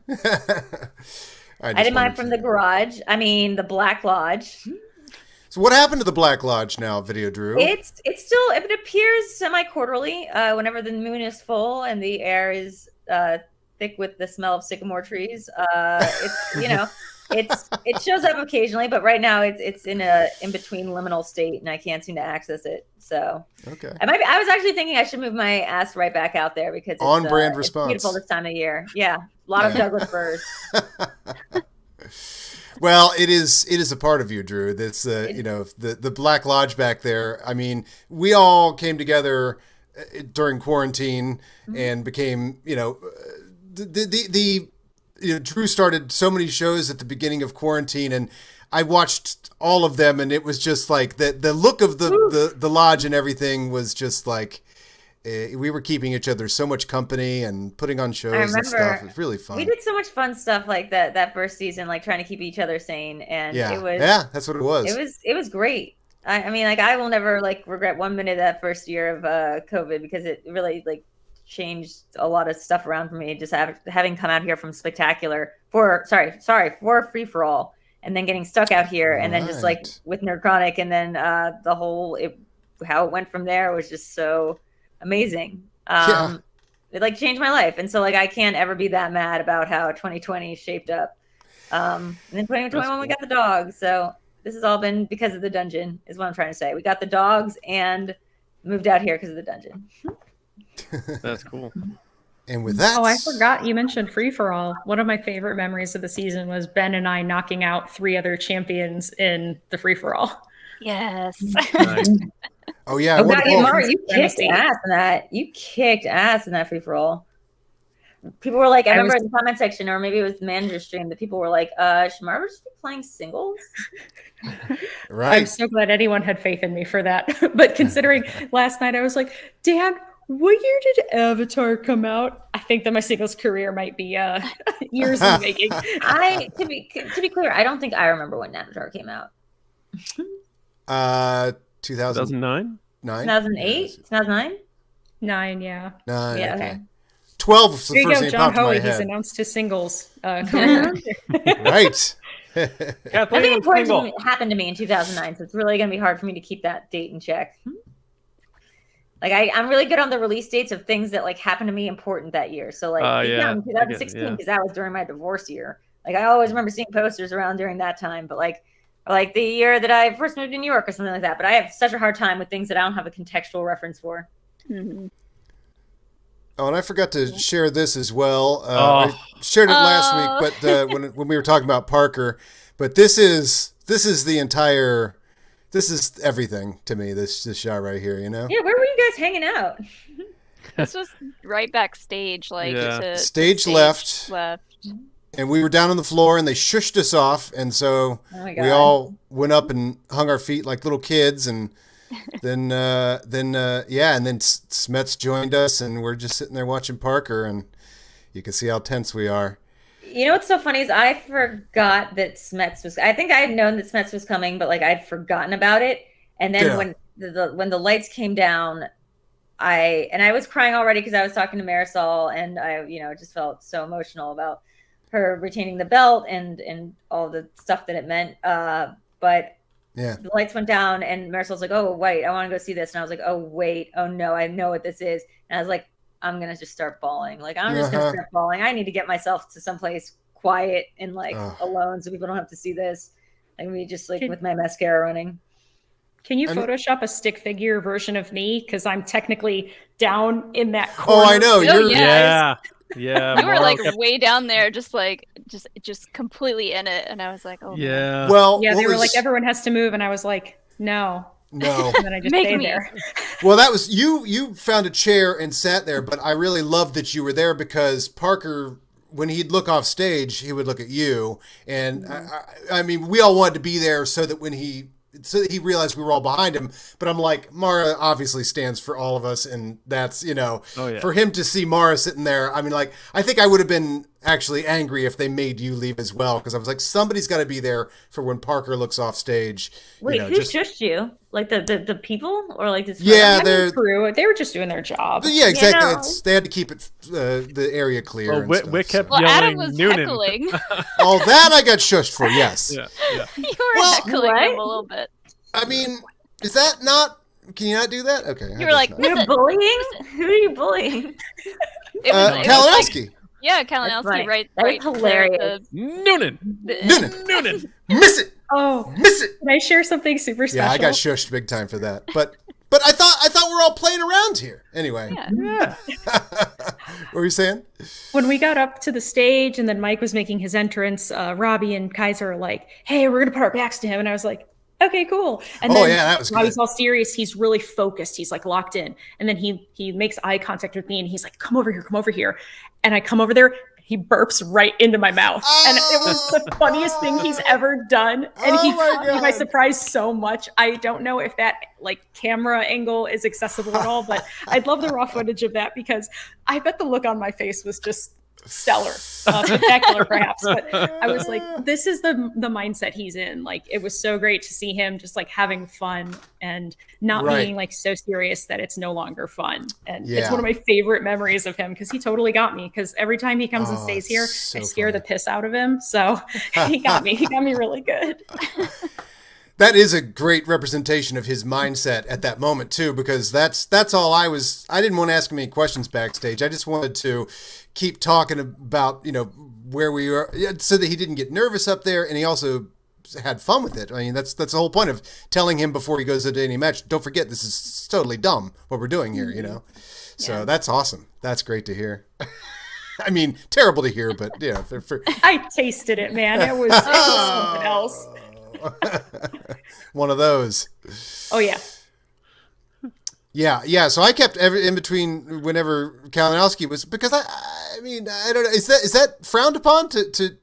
I did mine from the garage. I mean, the Black Lodge. So what happened to the Black Lodge now, Videodrew? It appears semi-quarterly whenever the moon is full and the air is thick with the smell of sycamore trees. It shows up occasionally, but right now it's in a in-between liminal state, and I can't seem to access it. So okay, I was actually thinking I should move my ass right back out there because it's on-brand response. It's beautiful this time of year. Yeah, a lot of Douglas firs. Well, it is a part of you, Drew. That's the Black Lodge back there. I mean, we all came together during quarantine and became Drew started so many shows at the beginning of quarantine, and I watched all of them, and it was just like the look of the lodge and everything was just like we were keeping each other so much company and putting on shows and stuff. It was really fun. We did so much fun stuff like that first season, trying to keep each other sane, and it was that's what it was. It was great. I mean, I will never regret 1 minute of that first year of COVID, because it really changed a lot of stuff around for me. Just having come out here from Spectacular for Free for All, and then getting stuck out here, and then just with Nerd Chronic, and then the whole how it went from there was just so amazing. It changed my life, and so I can't ever be that mad about how 2020 shaped up. And then 2021 we got the dogs, so this has all been because of the dungeon, is what I'm trying to say. We got the dogs and moved out here because of the dungeon. That's cool. And with that, I forgot you mentioned Free for All. One of my favorite memories of the season was Ben and I knocking out 3 other champions in the Free for All. Yes. Nice. Oh yeah. Mara, you kicked ass in that. You kicked ass in that Free for All. People were like, I remember in the comment section, or maybe it was the manager stream, that people were like, should Mara just be playing singles? Right. I'm so glad anyone had faith in me for that. But considering last night, I was like, Dan, what year did Avatar come out? I think that my singles career might be years in making. To be clear, I don't think I remember when Avatar came out. 2009? 2008? 2009? 9, yeah. 9, yeah, okay. 12 was the there first you thing go, that John popped in my Hoey. head. He's announced his singles career. Right. Nothing important happened to me in 2009, so it's really going to be hard for me to keep that date in check. I'm really good on the release dates of things that happened to me important that year. So in 2016, because that was during my divorce year. Like I always remember seeing posters around during that time, but like the year that I first moved to New York or something like that. But I have such a hard time with things that I don't have a contextual reference for. Mm-hmm. Oh, and I forgot to share this as well. I shared it last week, but when we were talking about Parker, but this is everything to me. This shot right here, you know. Yeah, where were you guys hanging out? This was right backstage, stage left, and we were down on the floor, and they shushed us off, and so we all went up and hung our feet like little kids, and then Smets joined us, and we're just sitting there watching Parker, and you can see how tense we are. You know what's so funny is I forgot that Smets was. I think I had known that Smets was coming, but like I'd forgotten about it. And then when the lights came down, I was crying already because I was talking to Marisol, and I just felt so emotional about her retaining the belt and all the stuff that it meant. But the lights went down, and Marisol's like, "Oh wait, I want to go see this," and I was like, "Oh wait, oh no, I know what this is," and I was like, I'm gonna just start bawling. Like I'm just gonna start bawling. I need to get myself to someplace quiet and alone so people don't have to see this. Like me just with my mascara running. Can you Photoshop a stick figure version of me? Because I'm technically down in that corner. Oh, I know. Yeah. You were like way down there, just completely in it, and I was like, oh. Yeah. Man. Well, yeah, they were like, everyone has to move, and I was like, no. No. And then I just stayed there. Well, that was you found a chair and sat there, but I really loved that you were there because Parker, when he'd look off stage, he would look at you. And I mean, we all wanted to be there so that he realized we were all behind him. But I'm like, Mara obviously stands for all of us. And that's, for him to see Mara sitting there. I mean, like, I think I would have been actually angry if they made you leave as well. Because I was like, somebody's got to be there for when Parker looks off stage. Wait, who shushed you? Like the people or like this? Yeah, they're crew. They were just doing their job. Yeah, exactly. They had to keep it the area clear. Oh, Wick kept Adam yelling was Noonan. heckling. Oh, that I got shushed for. Yes. Yeah. You were heckling him a little bit. I mean, is that not? Can you not do that? Okay. You were like, you're bullying. Who are you bullying? Kalinowski. Yeah, Kalinowski. Right. Hilarious. Noonan. Miss it. Oh, miss it. Can I share something super special? Yeah, I got shushed big time for that. But I thought we're all playing around here. Anyway. Yeah. What were you saying? When we got up to the stage and then Mike was making his entrance, Robbie and Kaiser were like, "Hey, we're gonna put our backs to him," and I was like, "Okay, cool." And then that was good. While he's all serious, he's really focused. He's like locked in, and then he makes eye contact with me, and he's like, "Come over here," and I come over there. He burps right into my mouth. And it was the funniest thing he's ever done. And he caught me by surprise so much. I don't know if that camera angle is accessible at all, but I'd love the raw footage of that because I bet the look on my face was just stellar, spectacular perhaps. But I was like, this is the mindset he's in. Like, it was so great to see him just having fun and not being so serious that it's no longer fun. And it's one of my favorite memories of him because he totally got me. Because every time he comes and stays here, I scare the piss out of him. So he got me. He got me really good. That is a great representation of his mindset at that moment too, because that's all I didn't want to ask him any questions backstage. I just wanted to keep talking about, where we are so that he didn't get nervous up there. And he also had fun with it. I mean, that's the whole point of telling him before he goes into any match, don't forget, this is totally dumb what we're doing here, So that's awesome. That's great to hear. I mean, terrible to hear, but I tasted it, man. It was something else. One of those. Oh yeah. Yeah. So I kept in between whenever Kalinowski was, because I mean, I don't know. Is that frowned upon to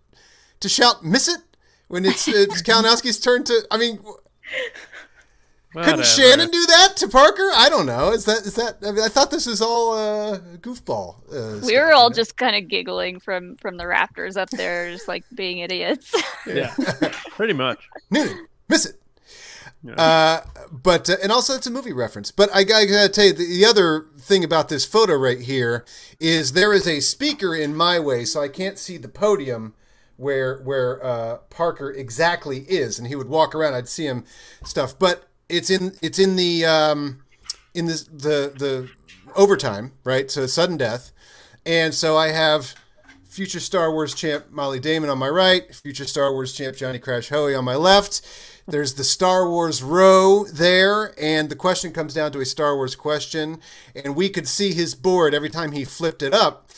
shout "miss it" when it's Kalinowski's turn to? I mean, couldn't Shannon do that to Parker? I don't know. Is that? I mean, I thought this was all goofball. We were all just kind of giggling from the rafters up there, just being idiots. Yeah, pretty much. Miss it. Yeah. But and also it's a movie reference. But I gotta tell you, the other thing about this photo right here is there is a speaker in my way, so I can't see the podium where Parker exactly is, and he would walk around. I'd see him stuff, but it's in the overtime, right? So sudden death, and so I have future Star Wars champ Mollie Damon on my right, future Star Wars champ Johnny Crash Hoey on my left. There's the Star Wars row there, and the question comes down to a Star Wars question, and we could see his board every time he flipped it up.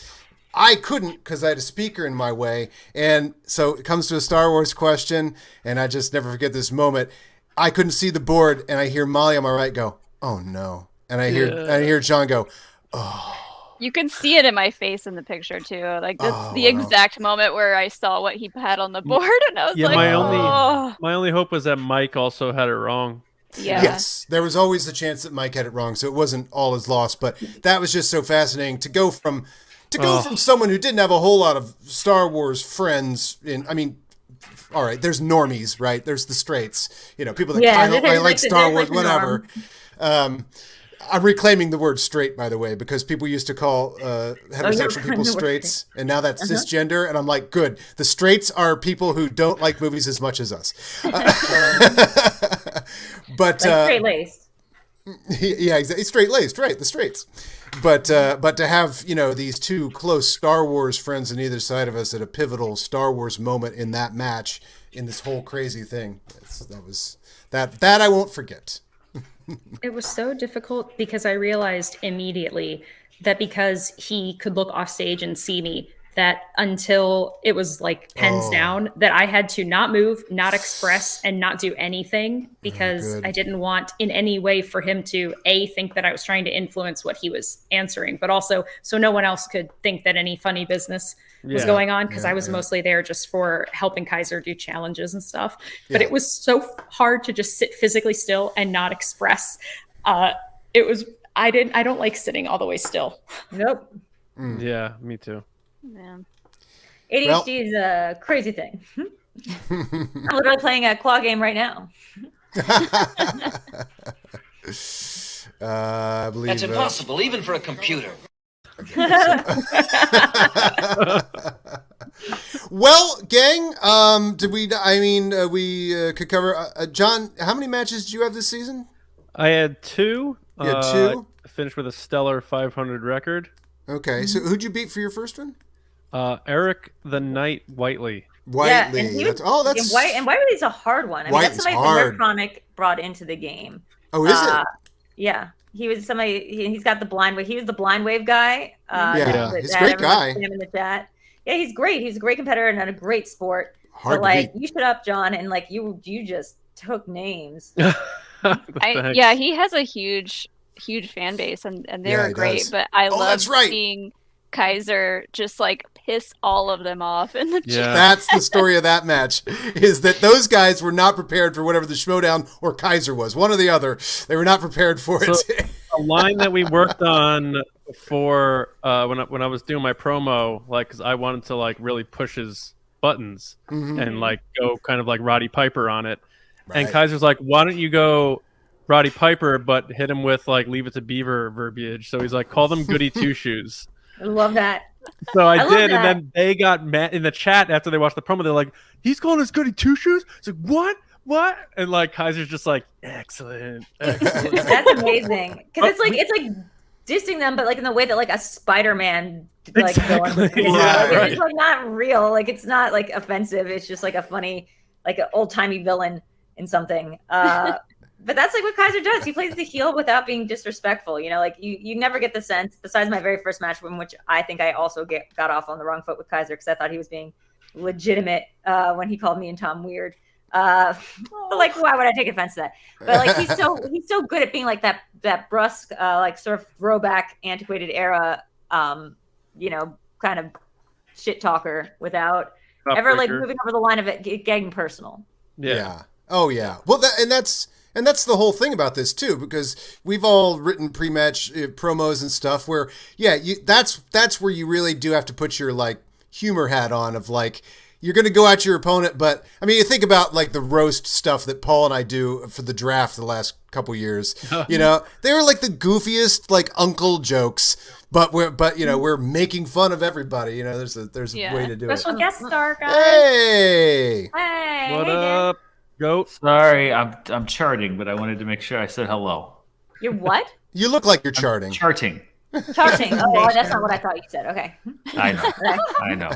I couldn't because I had a speaker in my way, and so it comes to a Star Wars question, and I just never forget this moment. I couldn't see the board, and I hear Molly on my right go, "Oh no," and I hear John go, "Oh." You can see it in my face in the picture too. Like that's the exact moment where I saw what he had on the board, and I was like, my only hope was that Mike also had it wrong. Yeah. Yes, there was always the chance that Mike had it wrong, so it wasn't all his loss. But that was just so fascinating to go from someone who didn't have a whole lot of Star Wars friends. All right, there's normies, right? There's the straights, people that kind of like Star Wars, whatever. I'm reclaiming the word straight, by the way, because people used to call heterosexual people straights, and now that's cisgender, and I'm like, good. The straights are people who don't like movies as much as us. But straight-laced. Yeah, exactly. Straight-laced, right, the straights. But to have, these two close Star Wars friends on either side of us at a pivotal Star Wars moment in that match, in this whole crazy thing, that I won't forget. It was so difficult because I realized immediately that because he could look off stage and see me, that until it was like pens down, that I had to not move, not express, and not do anything because I didn't want in any way for him to think that I was trying to influence what he was answering, but also so no one else could think that any funny business was going on because I was mostly there just for helping Kaiser do challenges and stuff. But it was so hard to just sit physically still and not express. I don't like sitting all the way still. Nope. Yeah, me too. Yeah. ADHD is a crazy thing. I'm literally playing a claw game right now. I believe That's impossible, even for a computer. Well, gang, we could cover. John, how many matches did you have this season? I had 2. You had 2? I finished with a stellar 500 record. Okay, so who'd you beat for your first one? Eric the Knight Whiteley. Whiteley. And Whiteley's a hard one. I mean, that's somebody from Chronic brought into the game. Oh, is it? Yeah. He was somebody. He's got the blind wave. He was the blind wave guy. He's a great guy. Him in the chat. Yeah, he's great. He's a great competitor and a great sport. Hard but to beat. you shut up, John, and you just took names. He has a huge fan base, and they're great. Does. But I love seeing Kaiser just piss all of them off in the chat. That's the story of that match, is that those guys were not prepared for whatever the Schmoedown or Kaiser was. One or the other. They were not prepared for it. A line that we worked on for when I was doing my promo, because I wanted to really push his buttons and go kind of like Roddy Piper on it. Right. And Kaiser's like, why don't you go Roddy Piper, but hit him with Leave It to Beaver verbiage. So he's like, call them Goody Two Shoes. I love that. So I did, and then they got mad in the chat after they watched the promo. They're like, he's calling us Goody Two Shoes? It's like, what? And Kaiser's just like, excellent. That's amazing. Because it's like dissing them, but in the way that a Spider-Man exactly. It's not real. It's not offensive. It's just a funny, an old-timey villain in something. But that's what Kaiser does. He plays the heel without being disrespectful. You never get the sense, besides my very first match, in which I think I also got off on the wrong foot with Kaiser because I thought he was being legitimate when he called me and Tom weird. But why would I take offense to that? But he's so good at being that brusque, sort of throwback, antiquated era, kind of shit talker without ever moving over the line of it getting personal. Yeah. Oh yeah. Well, that's the whole thing about this too, because we've all written pre-match promos and stuff where, that's where you really do have to put your humor hat on of you're going to go at your opponent. But I mean, you think about the roast stuff that Paul and I do for the draft the last couple years, they were the goofiest, uncle jokes, but we're making fun of everybody. There's a way to do it. Special guest star, guys. Hey. What up? Go. Sorry, I'm charting, but I wanted to make sure I said hello. You're what? You look like you're charting. Charting. Charging. Oh, that's not what I thought you said. Okay. I know. I know.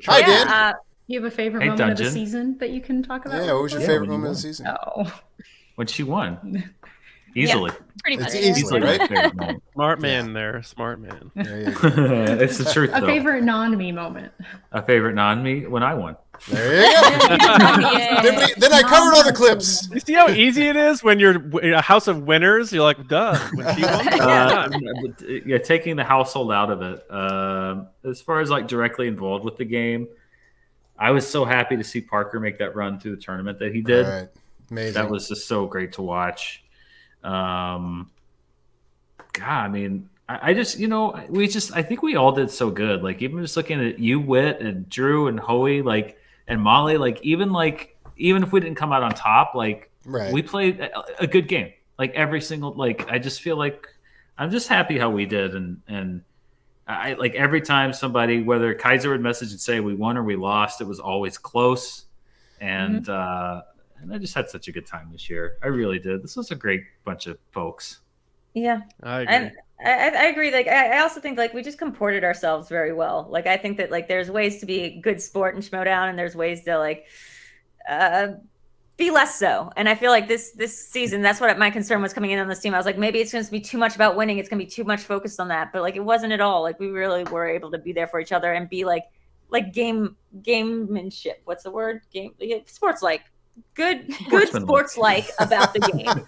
Hi, Dan. You have a favorite Hey, moment of Dungeon. the season that you can talk about? Yeah, what was your favorite moment of the season? Oh. When she won. Easily. Pretty much. It's easily, right? Smart man there. Smart man. It's the truth, A though. favorite non-me moment. A favorite non-me when I won. There you go. Then I covered all the clips. You see how easy it is when you're in a house of winners? You're like, duh. When she won? Yeah, taking the household out of it. As far as like directly involved with the game, I was so happy to see Parker make that run through the tournament that he did. All right. Amazing. That was just so great to watch. God, I mean, I just, I think we all did so good. Like, even just looking at you, Whit, and Drew, and Hoey, like, and Molly, even if we didn't come out on top, like, we played a good game. Like, every single, like, I just feel like I'm just happy how we did. And I like every time somebody, whether Kaiser would message and say we won or we lost, it was always close. And, and I just had such a good time this year. I really did. This was a great bunch of folks. Yeah. I agree. And I agree. Like, I also think, like, we just comported ourselves very well. Like, I think that, like, there's ways to be a good sport in Schmoedown, and there's ways to, like, be less so. And I feel like this season, that's what my concern was coming in on this team. I was like, maybe it's going to be too much about winning. It's going to be too much focused on that. But, like, it wasn't at all. Like, we really were able to be there for each other and be, like gamemanship. What's the word? Sports-like. Good sports-like about the game.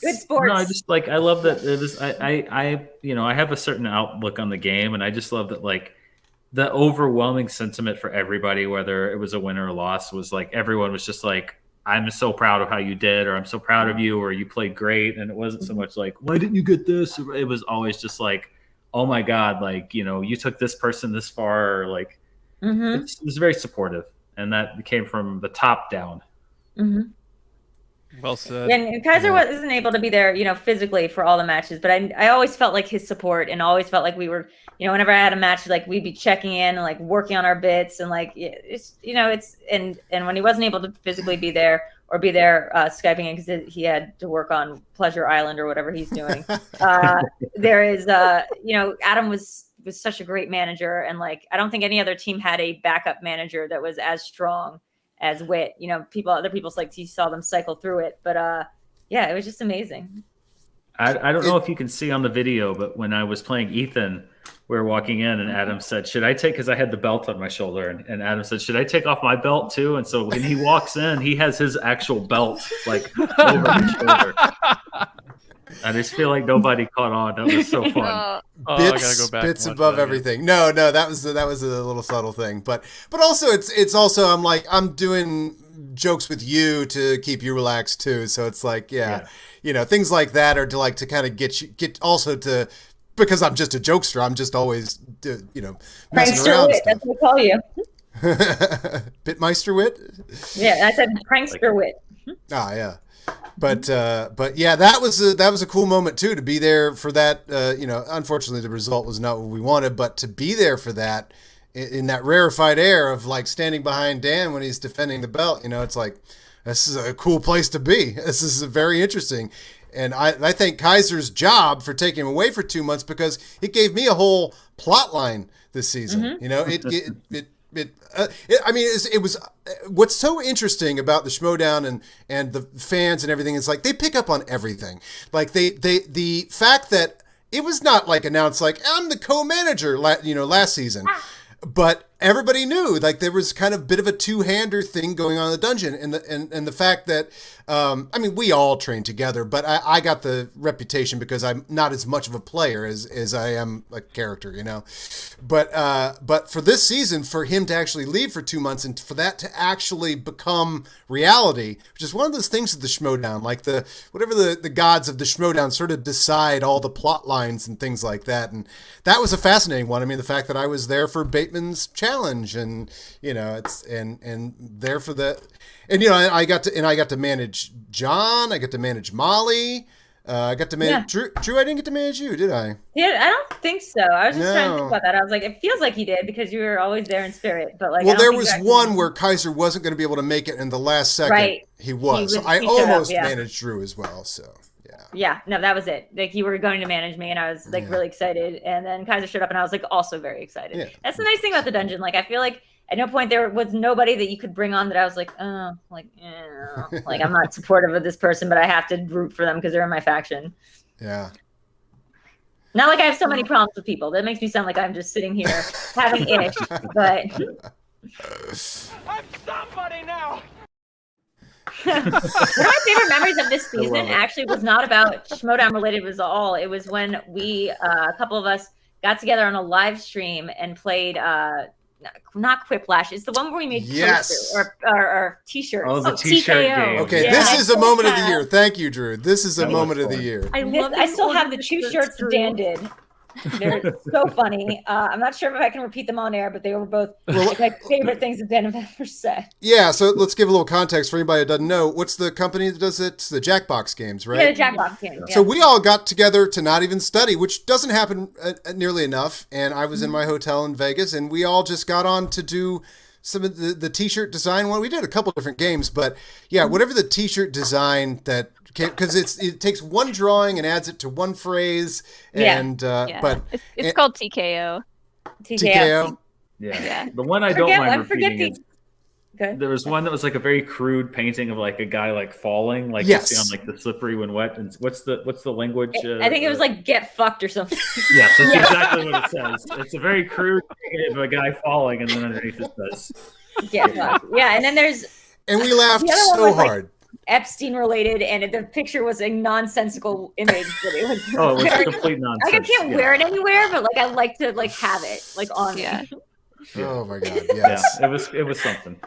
Good sports. No, I just I love that. I have a certain outlook on the game, and I just love that. Like, the overwhelming sentiment for everybody, whether it was a win or a loss, was like everyone was just like, "I'm so proud of how you did," or "I'm so proud of you," or "You played great." And it wasn't so much like, "Why didn't you get this?" It was always just like, "Oh my God!" Like, you took this person this far. Or like, it was very supportive, and that came from the top down. Well said. And Kaiser wasn't able to be there, physically for all the matches, but I always felt like his support, and always felt like we were, whenever I had a match, like, we'd be checking in and like working on our bits, and like it's and when he wasn't able to physically be there or be there Skyping in because he had to work on Pleasure Island or whatever he's doing, there is Adam was such a great manager, and like I don't think any other team had a backup manager that was as strong as Whit. Other people's, like, you saw them cycle through it, but it was just amazing. I don't know if you can see on the video, but when I was playing Ethan, we were walking in, and Adam said, "Should I take?" Because I had the belt on my shoulder, and Adam said, "Should I take off my belt too?" And so when he walks in, he has his actual belt like over his shoulder. I just feel like nobody caught on. That was so fun. Bits above everything. No, that was a little subtle thing, but also it's also I'm doing jokes with you to keep you relaxed too. So it's like things like that are to kind of get also to, because I'm just a jokester. I'm just always messing around. Wit, that's what we call you. Bitmeister Wit. Yeah, I said prankster Wit. Ah, yeah. But yeah, that was a cool moment too, to be there for that. Unfortunately, the result was not what we wanted, but to be there for that in that rarefied air of like standing behind Dan when he's defending the belt, it's like, this is a cool place to be. This is very interesting. And I thank Kaiser's job for taking him away for 2 months, because it gave me a whole plot line this season. It was what's so interesting about the Schmoedown and the fans and everything is like they pick up on everything. Like the fact that it was not like announced like I'm the co-manager last season, but everybody knew like there was kind of a bit of a two-hander thing going on in the dungeon, and the fact that we all train together, but I got the reputation because I'm not as much of a player as I am a character, but for this season, for him to actually leave for 2 months and for that to actually become reality, which is one of those things of the Schmoedown, like whatever the gods of the Schmoedown sort of decide all the plot lines and things like that, and that was a fascinating one. I mean, the fact that I was there for Bateman's challenge, and it's and there for the, and I got to manage John, I got to manage Molly, I got to manage Drew. I didn't get to manage you, did I? Yeah, I don't think so. I was just trying to think about that. I was like, it feels like he did because you were always there in spirit, but like, well, there was one where Kaiser wasn't going to be able to make it, in the last second he was. So I almost managed Drew as well. So yeah. Yeah, no, that was it. Like you were going to manage me, and I was like really excited. And then Kaiser showed up, and I was like also very excited. Yeah. That's the nice thing about the dungeon. Like I feel like at no point there was nobody that you could bring on that I was like, oh, like I'm not supportive of this person, but I have to root for them because they're in my faction. Yeah. Not like I have so many problems with people. That makes me sound like I'm just sitting here having ish. But I'm somebody now. one of my favorite memories of this season actually was not about Schmoedown related. It was when we a couple of us got together on a live stream and played not Quiplash. It's the one where we made or t-shirts. Oh, the t-shirt game. Okay, this is a moment of the year. Thank you, Drew. This is a moment of the year. I still have the 2 shirts Dan did. They're so funny. I'm not sure if I can repeat them on air, but they were both my favorite things that Dan have ever said. Yeah, so let's give a little context for anybody who doesn't know. What's the company that does it? It's the Jackbox games, right? Yeah, the Jackbox games. Yeah. So we all got together to not even study, which doesn't happen nearly enough. And I was in my hotel in Vegas, and we all just got on to do some of the t-shirt design one. We did a couple different games, but yeah, whatever the t-shirt design that because it takes one drawing and adds it to one phrase, and but it's called TKO. TKO. Yeah. The one I don't mind repeating is there was one that was like a very crude painting of like a guy like falling, like you see on like the slippery when wet. And what's the language? I think it was like get fucked or something. Yes, that's exactly what it says. It's a very crude painting of a guy falling, and then underneath it says get fucked. Yeah, and then and we laughed so hard. Epstein related, and the picture was a nonsensical image, but it was complete nonsense. Like I can't wear it anywhere, but like I like to like have it like on me. Oh my god, yes. Yeah, it was something.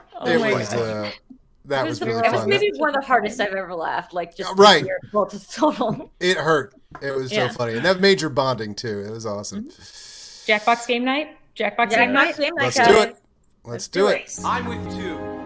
That was really fun. It was maybe one of the hardest I've ever laughed. Like just right. Total. It hurt. It was so funny, and that made your bonding too. It was awesome. Jackbox game night. Jackbox game night. Let's do it. Let's do it. I'm with 2.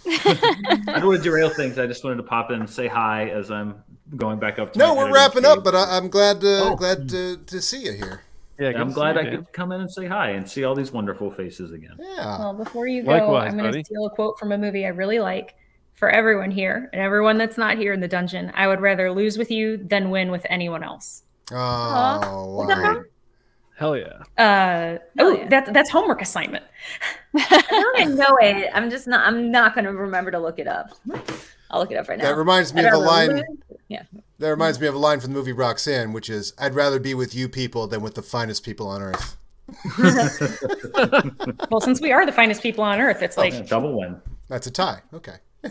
I don't want to derail things. I just wanted to pop in and say hi as I'm going back up to we're wrapping up, but I'm glad to see you here. Yeah, I'm glad I could come in and say hi and see all these wonderful faces again. Yeah. Well, before you go, I'm going to steal a quote from a movie I really like. For everyone here and everyone that's not here in the dungeon, I would rather lose with you than win with anyone else. Oh, wow. Hell yeah. That's homework assignment. I don't know it. I'm not going to remember to look it up. I'll look it up right now. That reminds me of a line. Yeah. That reminds me of a line from the movie Roxanne, which is, "I'd rather be with you people than with the finest people on earth." Well, since we are the finest people on earth, it's like double win. That's a tie. Okay. Bye,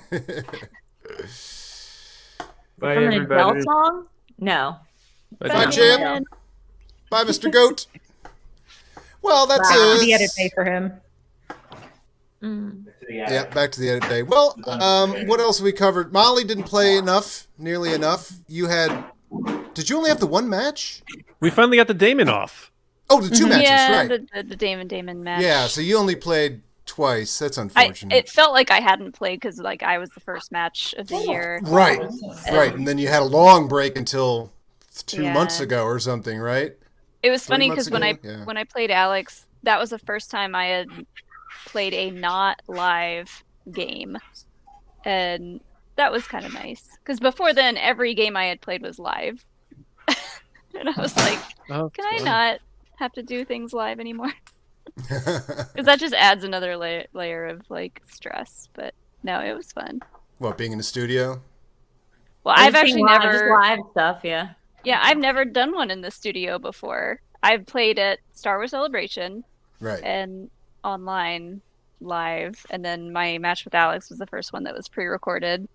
from everybody. an Adele song? No. Bye, Chip. Bye, Mr. Goat. Well, that's the edit day for him. Yeah, back to the edit day. Well, what else have we covered? Molly didn't play nearly enough. Did you only have the one match? We finally got the Damon off. Oh, the 2 matches, right. the Damon match. Yeah, so you only played twice. That's unfortunate. It felt like I hadn't played because like I was the first match of the year. Right. And then you had a long break until 2 months ago or something, right? It was funny because when I played Alex, that was the first time I had played a not live game, and that was kind of nice because before then every game I had played was live, and I was like, can I not have to do things live anymore? Because that just adds another layer of like stress. But no, it was fun. What, being in the studio? Well, I've actually never just live stuff. Yeah, I've never done one in the studio before. I've played at Star Wars Celebration, right, and online live, and then my match with Alex was the first one that was pre-recorded.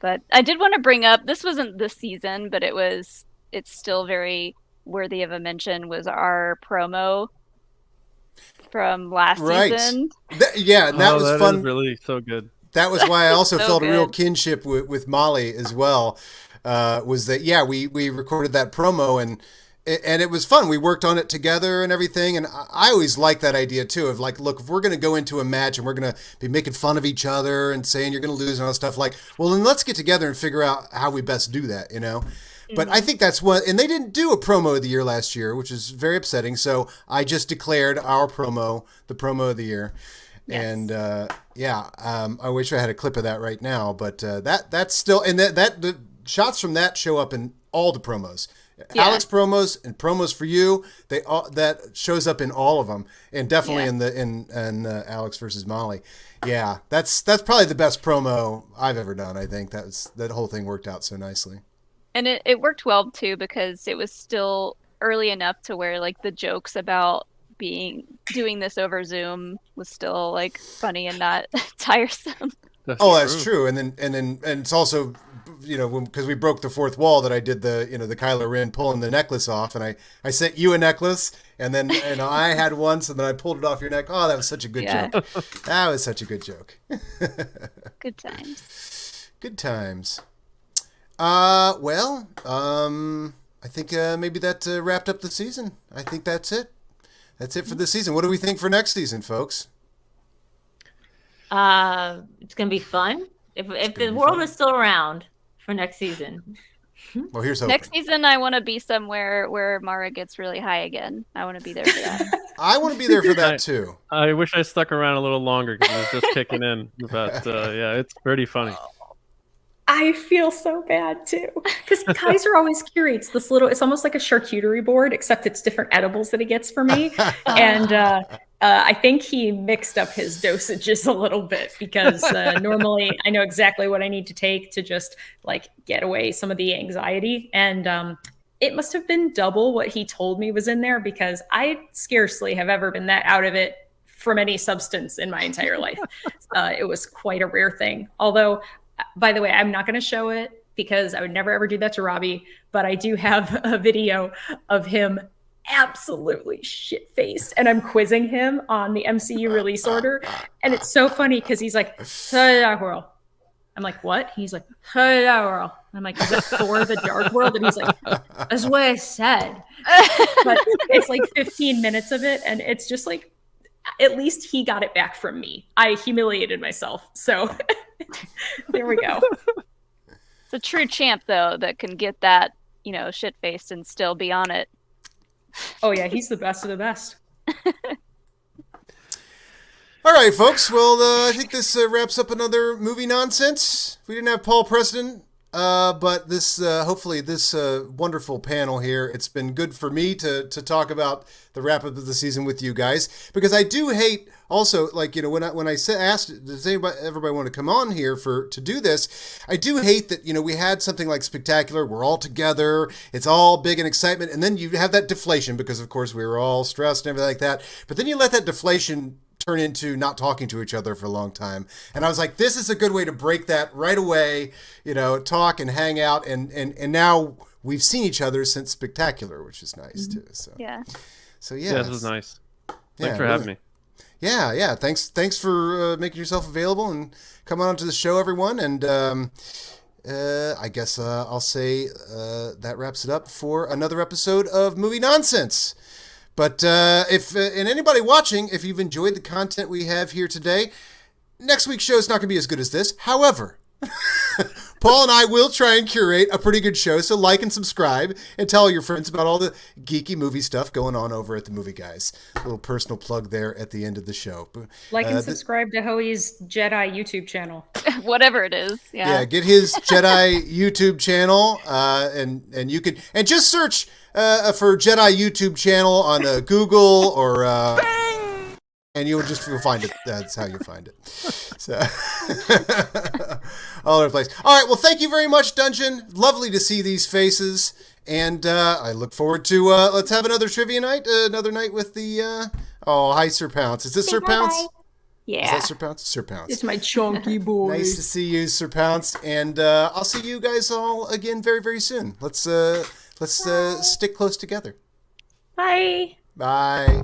But I did want to bring up, this wasn't this season, but it's still very worthy of a mention, was our promo from last season. That was fun. Is really so good. That was why I also felt a real kinship with Molly as well. Was that we recorded that promo and it was fun. We worked on it together and everything. And I always like that idea too of like, look, if we're going to go into a match and we're going to be making fun of each other and saying you're going to lose and all that stuff, like, well, then let's get together and figure out how we best do that, you know? But I think that's what, and they didn't do a promo of the year last year, which is very upsetting. So I just declared our promo, the promo of the year. Yes. And I wish I had a clip of that right now, but that's still, and that shots from that show up in all the promos. Yeah. Alex promos and promos for you, that shows up in all of them, and definitely in Alex versus Mollie. Yeah, that's probably the best promo I've ever done. I think that whole thing worked out so nicely. And it worked well too, because it was still early enough to where like the jokes about doing this over Zoom was still like funny and not tiresome. That's true. And it's also, because we broke the fourth wall, that I did the Kylo Ren pulling the necklace off, and I sent you a necklace, and then I had one, so then I pulled it off your neck. Oh, that was such a good joke. That was such a good joke. Good times. Good times. I think maybe that wrapped up the season. I think that's it. That's it for this season. What do we think for next season, folks? It's gonna be fun. If the world is still around for next season. Well, here's hoping. Next season, I want to be somewhere where Mara gets really high again. I want to be there for that. I want to be there for that too. I wish I stuck around a little longer because it was just kicking in. But yeah, it's pretty funny. I feel so bad too, because Kaiser always curates this little. It's almost like a charcuterie board, except it's different edibles that he gets for me. And I think he mixed up his dosages a little bit, because normally I know exactly what I need to take to just like get away some of the anxiety. And it must have been double what he told me was in there, because I scarcely have ever been that out of it from any substance in my entire life. It was quite a rare thing. Although, by the way, I'm not going to show it because I would never ever do that to Robbie, but I do have a video of him absolutely shit-faced, and I'm quizzing him on the MCU release order, and it's so funny because he's like, I'm like, what? He's like, I'm like, is that Thor the Dark World? And he's like, that's what I said. But it's like 15 minutes of it, and it's just like, at least he got it back from me. I humiliated myself, so there we go. It's a true champ, though, that can get that, shit-faced and still be on it. Oh, yeah, he's the best of the best. All right, folks. Well, I think this wraps up another movie nonsense. We didn't have Paul Preston, but this hopefully this wonderful panel here, it's been good for me to talk about the wrap up of the season with you guys, because I do hate also, like, when I asked, does everybody want to come on here to do this? I do hate that, we had something like Spectacular, we're all together, it's all big and excitement, and then you have that deflation because, of course, we were all stressed and everything like that. But then you let that deflation turn into not talking to each other for a long time. And I was like, this is a good way to break that right away, talk and hang out. And now we've seen each other since Spectacular, which is nice too. So yeah. This was nice. Thanks for having me. Yeah. Thanks for making yourself available and coming on to the show, everyone. And I guess I'll say that wraps it up for another episode of Movie Nonsense. But and anybody watching, if you've enjoyed the content we have here today, next week's show is not going to be as good as this. However, Paul and I will try and curate a pretty good show, so like and subscribe and tell your friends about all the geeky movie stuff going on over at the Movie Guys. A little personal plug there at the end of the show. Like and subscribe to Hoey's Jedi YouTube channel. Whatever it is. Yeah, get his Jedi YouTube channel, and you can just search for Jedi YouTube channel on Google or and you'll find it. That's how you find it. So all over the place. All right. Well, thank you very much, Dungeon. Lovely to see these faces, and I look forward to let's have another trivia night. Another night with the hi, Sir Pounce. Is this Sir Pounce? Yeah. Is that Sir Pounce? Sir Pounce. It's my chunky boy. Nice to see you, Sir Pounce, and I'll see you guys all again very, very soon. Let's stick close together. Bye. Bye.